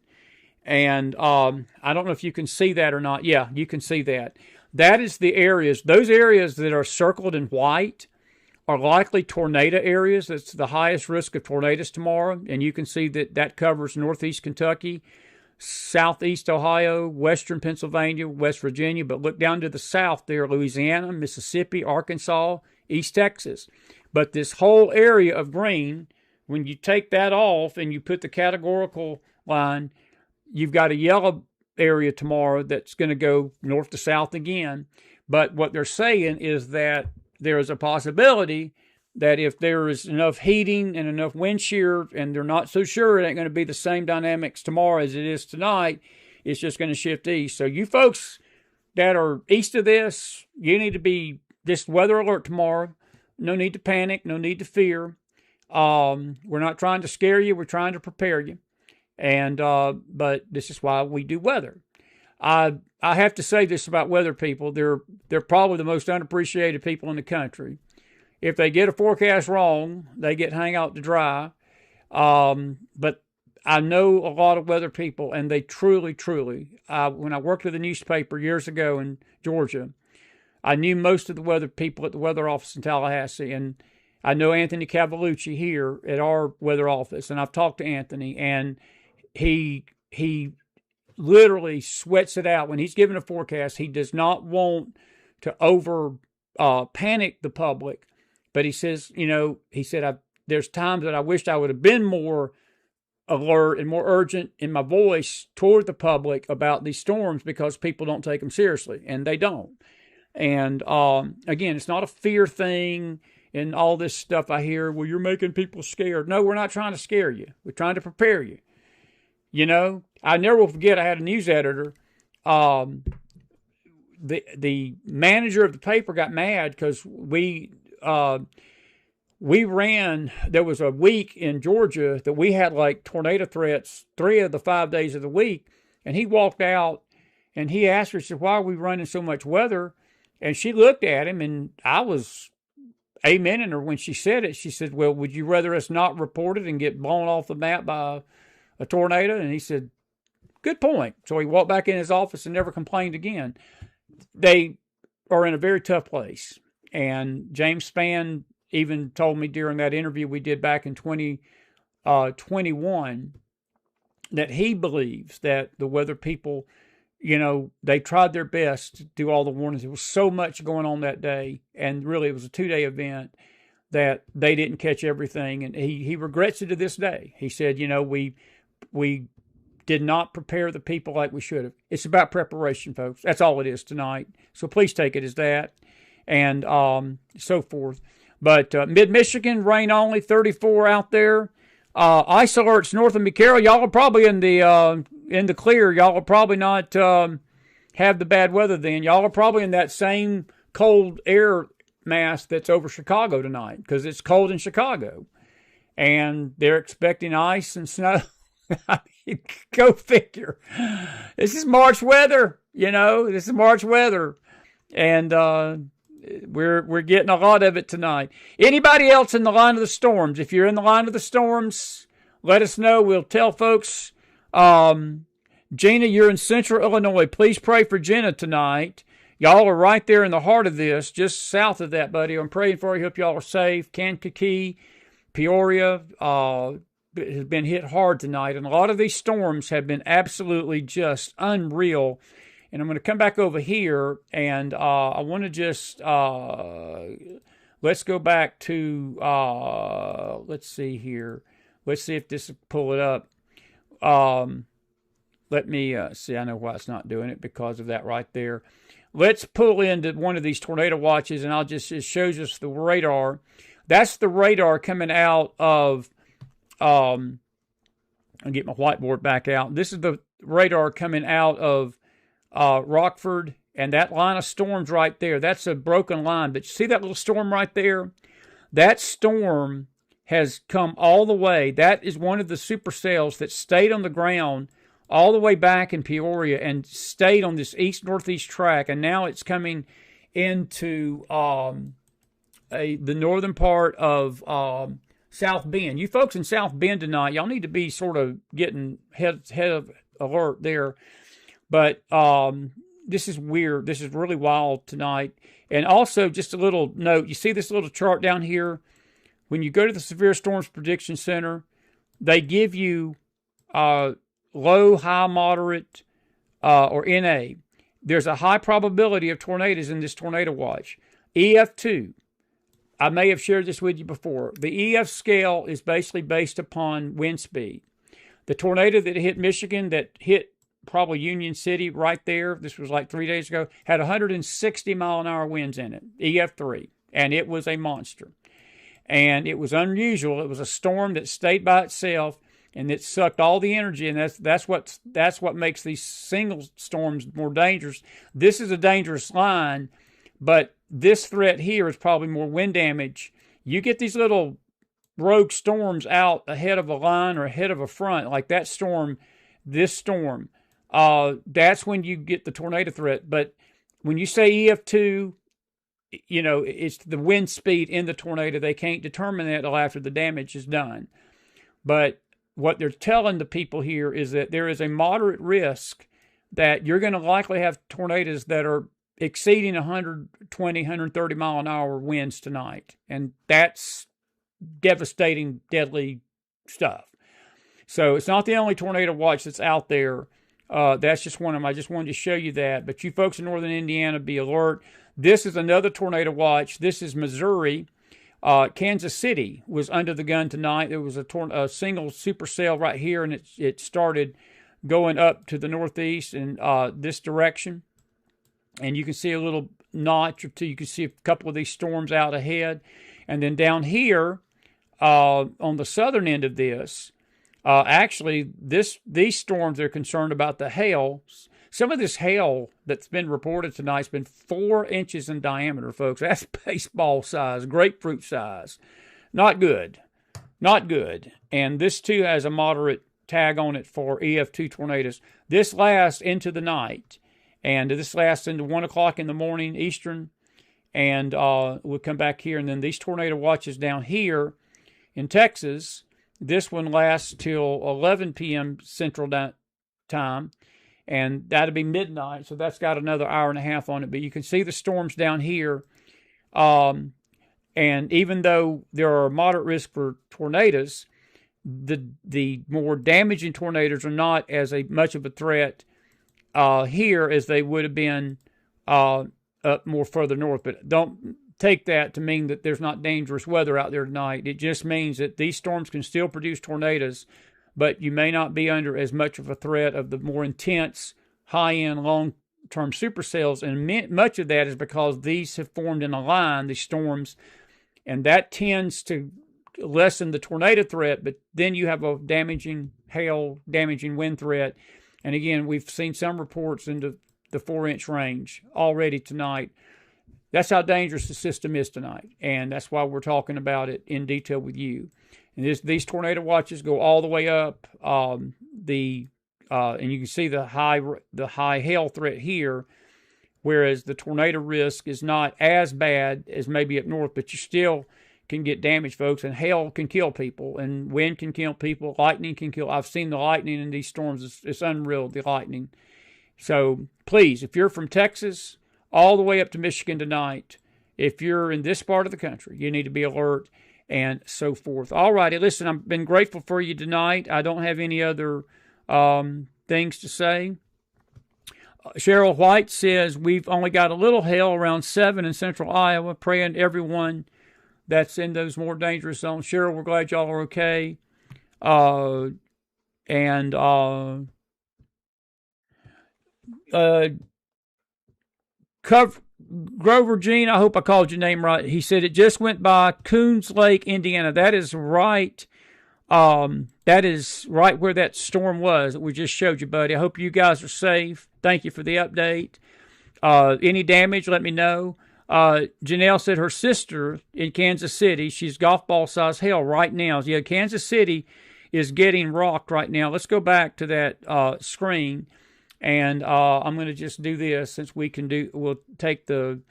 S1: And I don't know if you can see that or not. Yeah, you can see that. That is the areas, those areas that are circled in white are likely tornado areas. That's the highest risk of tornadoes tomorrow. And you can see that that covers northeast Kentucky, southeast Ohio, western Pennsylvania, West Virginia. But look down to the south there, Louisiana, Mississippi, Arkansas, East Texas. But this whole area of green, when you take that off and you put the categorical line, you've got a yellow area tomorrow that's going to go north to south again. But what they're saying is that there is a possibility that if there is enough heating and enough wind shear, and they're not so sure it ain't going to be the same dynamics tomorrow as it is tonight, it's just going to shift east. So you folks that are east of this, you need to be this weather alert tomorrow. No need to panic. No need to fear. We're not trying to scare you. We're trying to prepare you. And but this is why we do weather. I have to say this about weather people. They're probably the most unappreciated people in the country. If they get a forecast wrong, they get hung out to dry. But I know a lot of weather people, and they truly, when I worked with a newspaper years ago in Georgia, I knew most of the weather people at the weather office in Tallahassee, and I know Anthony Cavalucci here at our weather office, and I've talked to Anthony, and he literally sweats it out when he's given a forecast. He does not want to over panic the public, but he says, there's times that I wished I would have been more alert and more urgent in my voice toward the public about these storms, because people don't take them seriously, and they don't. And again, it's not a fear thing and all this stuff I hear, well, you're making people scared. No, we're not trying to scare you. We're trying to prepare you. I never will forget, I had a news editor. The manager of the paper got mad because we ran, there was a week in Georgia that we had like tornado threats 3 of the 5 days of the week. And he walked out and he asked her, he said, why are we running so much weather? And she looked at him, and I was amening her when she said it. She said, well, would you rather us not report it and get blown off the map by a tornado? And he said, good point. So he walked back in his office and never complained again. They are in a very tough place. And James Spann even told me during that interview we did back in 2021 that he believes that the weather people, they tried their best to do all the warnings. There was so much going on that day, and really it was a 2-day event, that they didn't catch everything. And he regrets it to this day. He said, we did not prepare the people like we should have. It's about preparation, folks. That's all it is tonight. So please take it as that, and so forth. But mid-Michigan, rain only, 34 out there. Ice alerts north of McCarroll. Y'all are probably in the clear. Y'all will probably not have the bad weather then. Y'all are probably in that same cold air mass that's over Chicago tonight, because it's cold in Chicago. And they're expecting ice and snow. Go figure. This is March weather, This is March weather. And we're getting a lot of it tonight. Anybody else in the line of the storms? If you're in the line of the storms, let us know. We'll tell folks. Gina, you're in Central Illinois. Please pray for Gina tonight. Y'all are right there in the heart of this, just south of that, buddy. I'm praying for you. Hope y'all are safe. Kankakee, Peoria has been hit hard tonight. And a lot of these storms have been absolutely just unreal. And I'm going to come back over here, and I want to just, let's go back to, let's see here. Let's see if this will pull it up. Let me see. I know why it's not doing it, because of that right there. Let's pull into one of these tornado watches, and it shows us the radar. That's the radar coming out of, I'll get my whiteboard back out. This is the radar coming out of Rockford, and that line of storms right there, that's a broken line. But you see that little storm right there? That storm has come all the way. That is one of the supercells that stayed on the ground all the way back in Peoria and stayed on this east-northeast track, and now it's coming into the northern part of South Bend. You folks in South Bend tonight, y'all need to be sort of getting head of alert there. But this is weird. This is really wild tonight. And also, just a little note, you see this little chart down here? When you go to the Severe Storms Prediction Center, they give you low, high, moderate, or NA. There's a high probability of tornadoes in this tornado watch. EF2, I may have shared this with you before. The EF scale is basically based upon wind speed. The tornado that hit Michigan, that hit probably Union City right there, this was like 3 days ago, had 160 mile an hour winds in it, EF3, and it was a monster. And it was unusual. It was a storm that stayed by itself, and it sucked all the energy, and that's what makes these single storms more dangerous. This is a dangerous line, but this threat here is probably more wind damage. You get these little rogue storms out ahead of a line or ahead of a front, like that storm, this storm, that's when you get the tornado threat. But when you say EF2, you know, it's the wind speed in the tornado. They can't determine that until after the damage is done. But what they're telling the people here is that there is a moderate risk that you're going to likely have tornadoes that are exceeding 120, 130 mile an hour winds tonight. And that's devastating, deadly stuff. So it's not the only tornado watch that's out there. That's just one of them. I just wanted to show you that. But you folks in northern Indiana, be alert. This is another tornado watch. This is Missouri. Kansas City was under the gun tonight. There was a single supercell right here, and it started going up to the northeast in this direction. And you can see a little notch or two. You can see a couple of these storms out ahead. And then down here on the southern end of this, actually, these storms, they're concerned about the hail. Some of this hail that's been reported tonight has been 4 inches in diameter, folks. That's baseball size, grapefruit size. Not good. Not good. And this, too, has a moderate tag on it for EF2 tornadoes. This lasts into the night. And this lasts into 1 o'clock in the morning Eastern. And we'll come back here. And then these tornado watches down here in Texas, this one lasts till 11 p.m. Central Time. And that'll be midnight, so that's got another hour and a half on it. But you can see the storms down here. And even though there are moderate risk for tornadoes, the more damaging tornadoes are not as much of a threat here as they would have been up more further north. But don't take that to mean that there's not dangerous weather out there tonight. It just means that these storms can still produce tornadoes, but you may not be under as much of a threat of the more intense, high-end, long-term supercells. And much of that is because these have formed in a line, these storms, and that tends to lessen the tornado threat, but then you have a damaging hail, damaging wind threat. And again, we've seen some reports into the 4-inch range already tonight. That's how dangerous the system is tonight, and that's why we're talking about it in detail with you. And these tornado watches go all the way up. And you can see the high hail threat here, whereas the tornado risk is not as bad as maybe up north, but you still can get damage, folks. And hail can kill people, and wind can kill people. Lightning can kill. I've seen the lightning in these storms. It's unreal, the lightning. So please, if you're from Texas all the way up to Michigan tonight, if you're in this part of the country, you need to be alert. And so forth. All righty, listen, I've been grateful for you tonight. I don't have any other things to say. Cheryl White says, we've only got a little hail around 7 in central Iowa. Praying everyone that's in those more dangerous zones. Cheryl, we're glad y'all are okay. Grover Jean, I hope I called your name right. He said it just went by Coons Lake, Indiana. That is right. That is right where that storm was that we just showed you, buddy. I hope you guys are safe. Thank you for the update. Any damage, let me know. Janelle said her sister in Kansas City, she's golf ball size hell right now. Yeah, Kansas City is getting rocked right now. Let's go back to that screen, and I'm going to just do this since we'll take the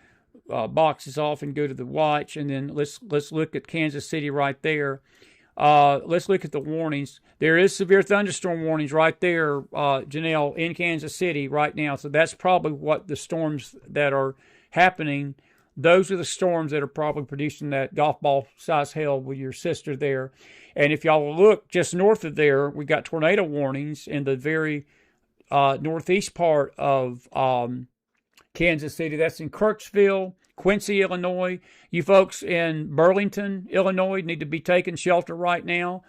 S1: boxes off and go to the watch, and then let's look at Kansas City right there. Let's look at the warnings. There is severe thunderstorm warnings right there, Janelle, in Kansas City right now. So that's probably what the storms that are happening. Those are the storms that are probably producing that golf ball size hail with your sister there. And if y'all look just north of there, we got tornado warnings in the very northeast part of Kansas City. That's in Kirksville, Quincy, Illinois. You folks in Burlington, Illinois need to be taking shelter right now.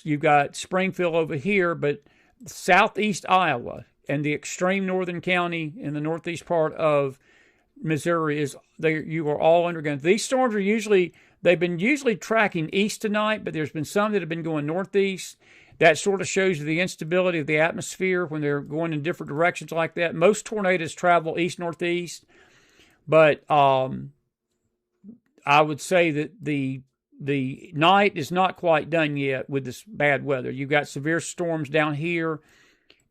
S1: You've got Springfield over here, but southeast Iowa and the extreme northern county in the northeast part of Missouri you are all undergoing. These storms are they've been usually tracking east tonight, but there's been some that have been going northeast. That sort of shows you the instability of the atmosphere when they're going in different directions like that. Most tornadoes travel east-northeast, but I would say that the night is not quite done yet with this bad weather. You've got severe storms down here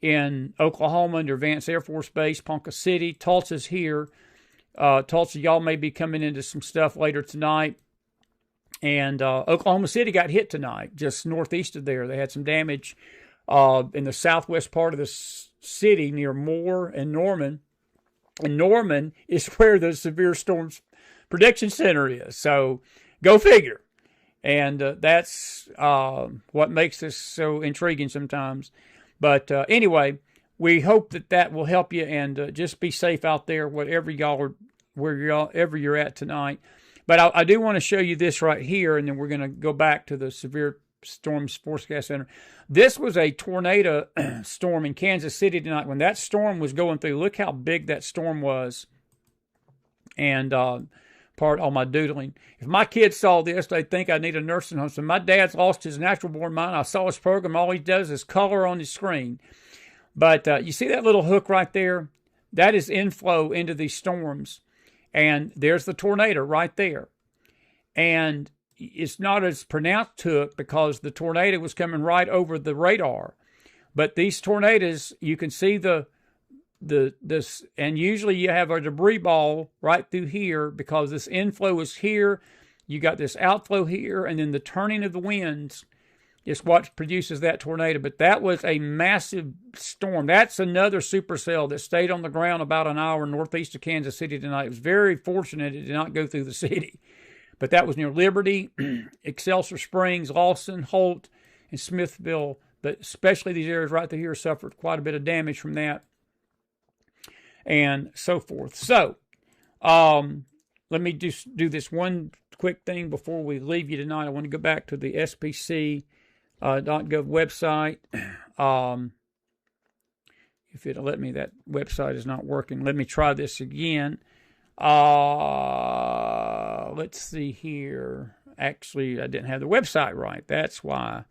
S1: in Oklahoma under Vance Air Force Base, Ponca City. Tulsa's here. Tulsa, y'all may be coming into some stuff later tonight. And Oklahoma City got hit tonight, just northeast of there. They had some damage in the southwest part of the city near Moore and Norman. And Norman is where the severe storms prediction center is. So go figure. And that's what makes this so intriguing sometimes. But anyway, we hope that will help you, and just be safe out there, wherever you're at tonight. But I do want to show you this right here, and then we're going to go back to the Severe Storms Forecast Center. This was a tornado storm in Kansas City tonight. When that storm was going through, look how big that storm was. And part on my doodling. If my kids saw this, they'd think I need a nursing home. So my dad's lost his natural-born mind. I saw his program. All he does is color on his screen. But you see that little hook right there? That is inflow into these storms. And there's the tornado right there. And it's not as pronounced hook because the tornado was coming right over the radar. But these tornadoes, you can see this, and usually you have a debris ball right through here because this inflow is here. You got this outflow here, and then the turning of the winds is what produces that tornado. But that was a massive storm. That's another supercell that stayed on the ground about an hour northeast of Kansas City tonight. It was very fortunate it did not go through the city. But that was near Liberty, Excelsior Springs, Lawson, Holt, and Smithville. But especially these areas right through here suffered quite a bit of damage from that and so forth. So let me just do this one quick thing before we leave you tonight. I want to go back to the SPC .gov website. If it'll let me, that website is not working. Let me try this again. Let's see here. Actually, I didn't have the website right. That's why.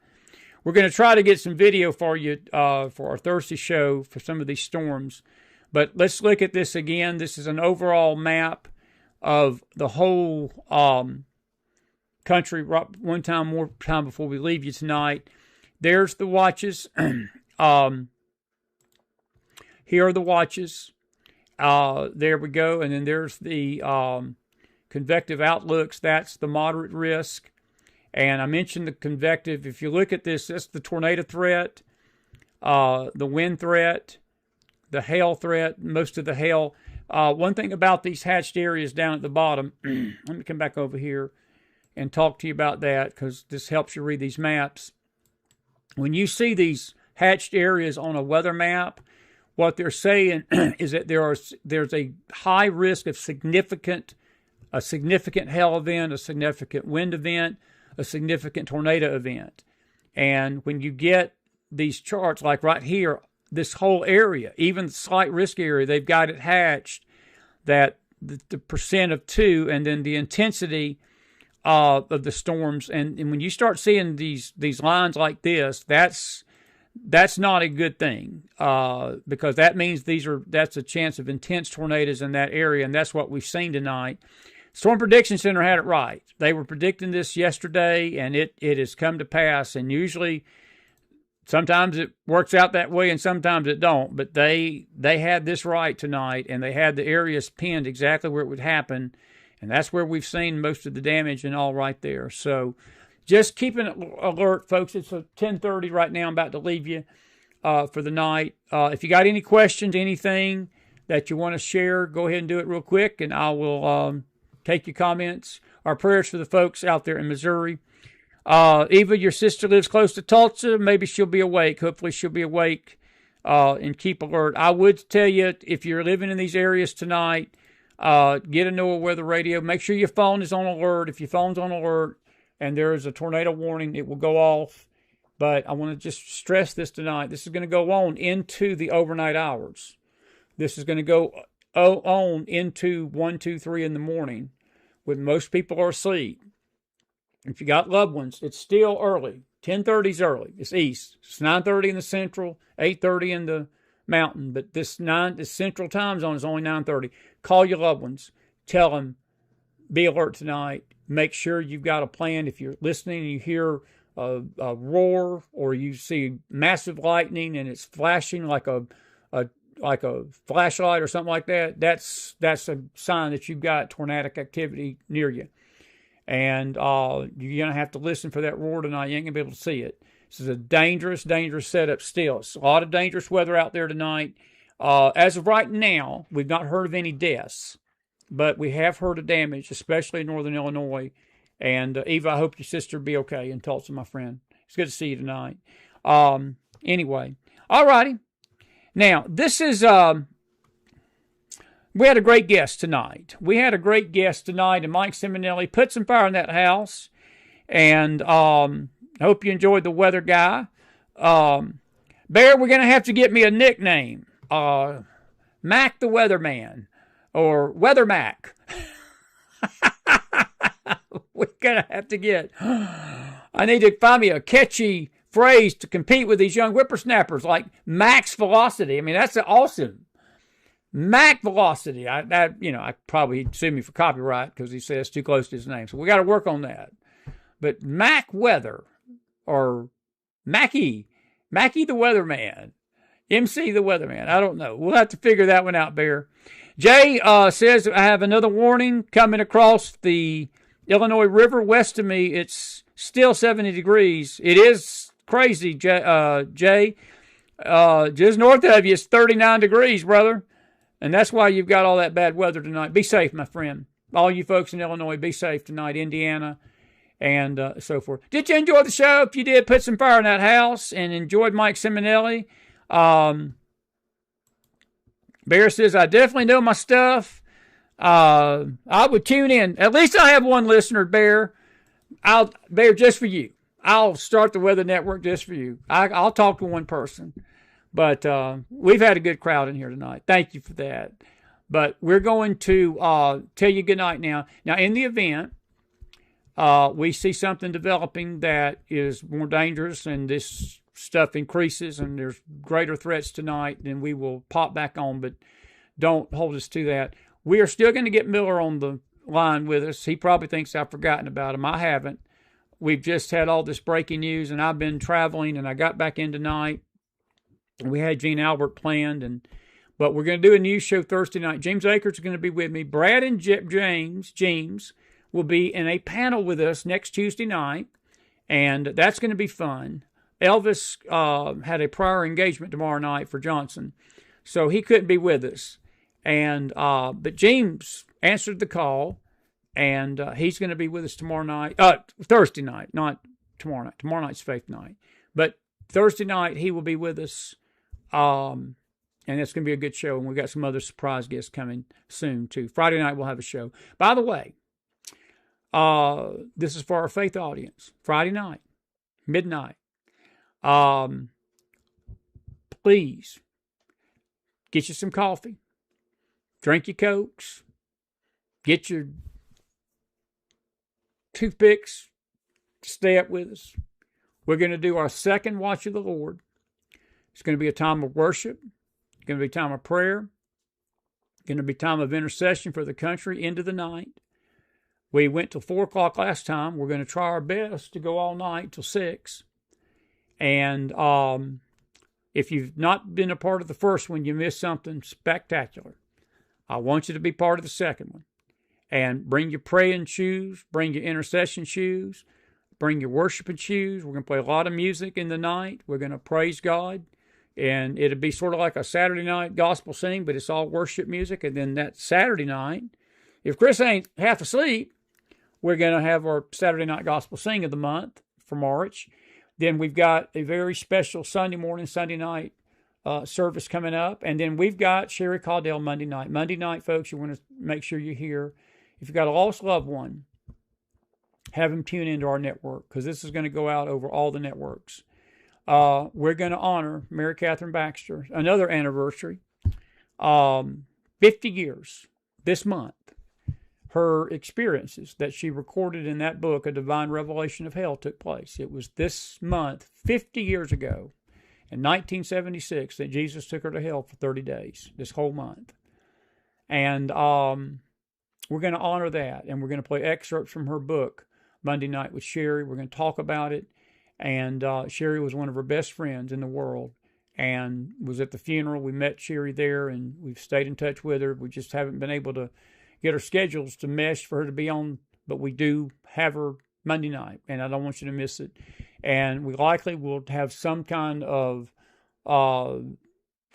S1: We're going to try to get some video for you for our Thursday show for some of these storms. But let's look at this again. This is an overall map of the whole country. One time more time before we leave you tonight. There's the watches. Here are the watches. There we go. And then there's the convective outlooks. That's the moderate risk. And I mentioned the convective. If you look at this, that's the tornado threat, the wind threat, the hail threat, most of the hail. One thing about these hatched areas down at the bottom, let me come back over here and talk to you about that because this helps you read these maps. When you see these hatched areas on a weather map, what they're saying is that there's a high risk of a significant hail event, a significant wind event, a significant tornado event. And when you get these charts, like right here, this whole area, even the slight risk area, they've got it hatched that the percent of 2, and then the intensity of the storms. And when you start seeing these lines like this, that's not a good thing, because that means that's a chance of intense tornadoes in that area, and that's what we've seen tonight. Storm Prediction Center had it right. They were predicting this yesterday, and it has come to pass. And usually, sometimes it works out that way, and sometimes it don't. But they had this right tonight, and they had the areas pinned exactly where it would happen, and that's where we've seen most of the damage and all right there. So just keep an alert, folks. It's 10:30 right now. I'm about to leave you for the night. If you got any questions, anything that you want to share, go ahead and do it real quick, and I will take your comments. Our prayers for the folks out there in Missouri. Eva, your sister lives close to Tulsa. Maybe she'll be awake. Hopefully she'll be awake and keep alert. I would tell you, if you're living in these areas tonight, get a NOAA weather radio. Make sure your phone is on alert. If your phone's on alert and there is a tornado warning, it will go off. But I want to just stress this tonight. This is going to go on into the overnight hours. This is going to go on into 1, 2, 3 in the morning when most people are asleep. If you got loved ones, it's still early. 10:30 is early. It's east. It's 9:30 in the central, 8:30 in the mountain. But this central time zone is only 9:30. Call your loved ones. Tell them, be alert tonight. Make sure you've got a plan. If you're listening and you hear a roar or you see massive lightning and it's flashing like a flashlight or something like that, that's a sign that you've got tornadic activity near you. And you're going to have to listen for that roar tonight. You ain't going to be able to see it. This is a dangerous setup still. It's a lot of dangerous weather out there tonight. As of right now, we've not heard of any deaths, but we have heard of damage, especially in northern Illinois. And Eva, I hope your sister will be okay in Tulsa, my friend. It's good to see you tonight. Anyway, all righty. Now, this is, we had a great guest tonight. And Mike Simonelli put some fire in that house. And I hope you enjoyed the weather guy. Bear, we're going to have to get me a nickname. Mac the Weatherman. Or Weather Mac. We're going to have to get... I need to find me a catchy phrase to compete with these young whippersnappers, like max velocity. I mean, that's awesome. Mac velocity. I probably sue me for copyright because he says too close to his name. So we got to work on that. But Mac Weather or Mackie the Weatherman, MC the Weatherman. I don't know. We'll have to figure that one out, Bear. Jay says I have another warning coming across the Illinois River west of me. It's still 70 degrees. It is crazy, Jay. Just north of you, it's 39 degrees, brother. And that's why you've got all that bad weather tonight. Be safe, my friend. All you folks in Illinois, be safe tonight. Indiana and so forth. Did you enjoy the show? If you did, put some fire in that house and enjoyed Mike Simonelli. Bear says, I definitely know my stuff. I would tune in. At least I have one listener, Bear. Bear, just for you. I'll start the Weather Network just for you. I'll talk to one person. But we've had a good crowd in here tonight. Thank you for that. But we're going to tell you good night now. Now, in the event we see something developing that is more dangerous and this stuff increases and there's greater threats tonight, then we will pop back on. But don't hold us to that. We are still going to get Miller on the line with us. He probably thinks I've forgotten about him. I haven't. We've just had all this breaking news, and I've been traveling, and I got back in tonight. We had Gene Albert planned, but we're going to do a news show Thursday night. James Akers is going to be with me. Brad and James will be in a panel with us next Tuesday night, and that's going to be fun. Elvis had a prior engagement tomorrow night for Johnson, so he couldn't be with us. And but James answered the call, and he's going to be with us tomorrow night, Thursday night, not tomorrow night. Tomorrow night's faith night, but Thursday night he will be with us, and it's going to be a good show. And we've got some other surprise guests coming soon too. Friday night we'll have a show. By the way, this is for our faith audience. Friday night, midnight. Please get you some coffee. Drink your Cokes, Get your toothpicks. Stay up with us. We're going to do our second watch of the Lord. It's going to be a time of worship. It's going to be a time of prayer. It's going to be a time of intercession for the country into the night. We went till 4 o'clock last time. We're going to try our best to go all night till 6. And if you've not been a part of the first one, you missed something spectacular. I want you to be part of the second one. And bring your praying shoes. Bring your intercession shoes. Bring your worshiping shoes. We're going to play a lot of music in the night. We're going to praise God. And it'll be sort of like a Saturday night gospel sing, but it's all worship music. And then that Saturday night, if Chris ain't half asleep, we're going to have our Saturday night gospel sing of the month for March. Then we've got a very special Sunday morning, Sunday night service coming up. And then we've got Sherry Caudell Monday night. Monday night, folks, you want to make sure you're here. If you've got a lost loved one, have them tune into our network, because this is going to go out over all the networks. We're going to honor Mary Catherine Baxter, another anniversary, 50 years this month. Her experiences that she recorded in that book, A Divine Revelation of Hell, took place. It was this month, 50 years ago, in 1976, that Jesus took her to hell for 30 days, this whole month. And we're going to honor that, and we're going to play excerpts from her book Monday night with Sherry. We're going to talk about it. And Sherry was one of her best friends in the world and was at the funeral. We met Sherry there, and we've stayed in touch with her. We just haven't been able to get her schedules to mesh for her to be on, but we do have her Monday night, and I don't want you to miss it. And we likely will have some kind of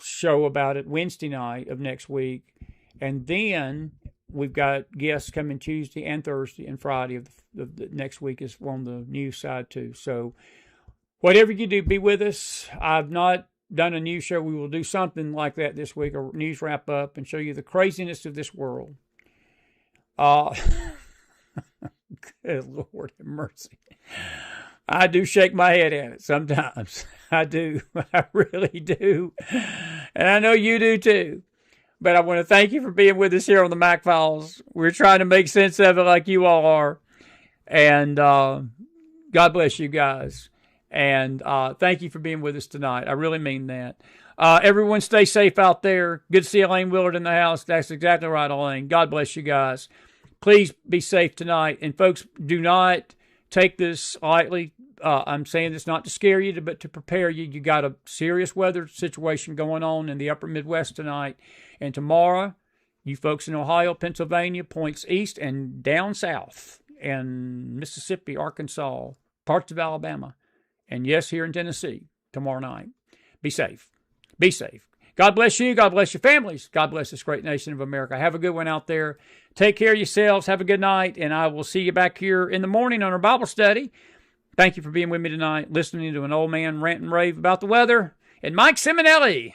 S1: show about it Wednesday night of next week. And then we've got guests coming Tuesday and Thursday and Friday of the next week is on the news side too. So whatever you do, be with us. I've not done a news show. We will do something like that this week, a news wrap up, and show you the craziness of this world. Good Lord have mercy. I do shake my head at it sometimes. I do. I really do. And I know you do too. But I want to thank you for being with us here on the McFiles. We're trying to make sense of it like you all are. And God bless you guys. And thank you for being with us tonight. I really mean that. Everyone stay safe out there. Good to see Elaine Willard in the house. That's exactly right, Elaine. God bless you guys. Please be safe tonight. And folks, do not take this lightly. I'm saying this not to scare you, but to prepare you. You got a serious weather situation going on in the upper Midwest tonight. And tomorrow, you folks in Ohio, Pennsylvania, points east and down south, and Mississippi, Arkansas, parts of Alabama, and yes, here in Tennessee, tomorrow night. Be safe. Be safe. God bless you. God bless your families. God bless this great nation of America. Have a good one out there. Take care of yourselves. Have a good night, and I will see you back here in the morning on our Bible study. Thank you for being with me tonight, listening to an old man rant and rave about the weather. And Mike Simonelli,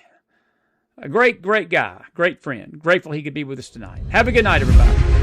S1: a great, great guy, great friend. Grateful he could be with us tonight. Have a good night, everybody.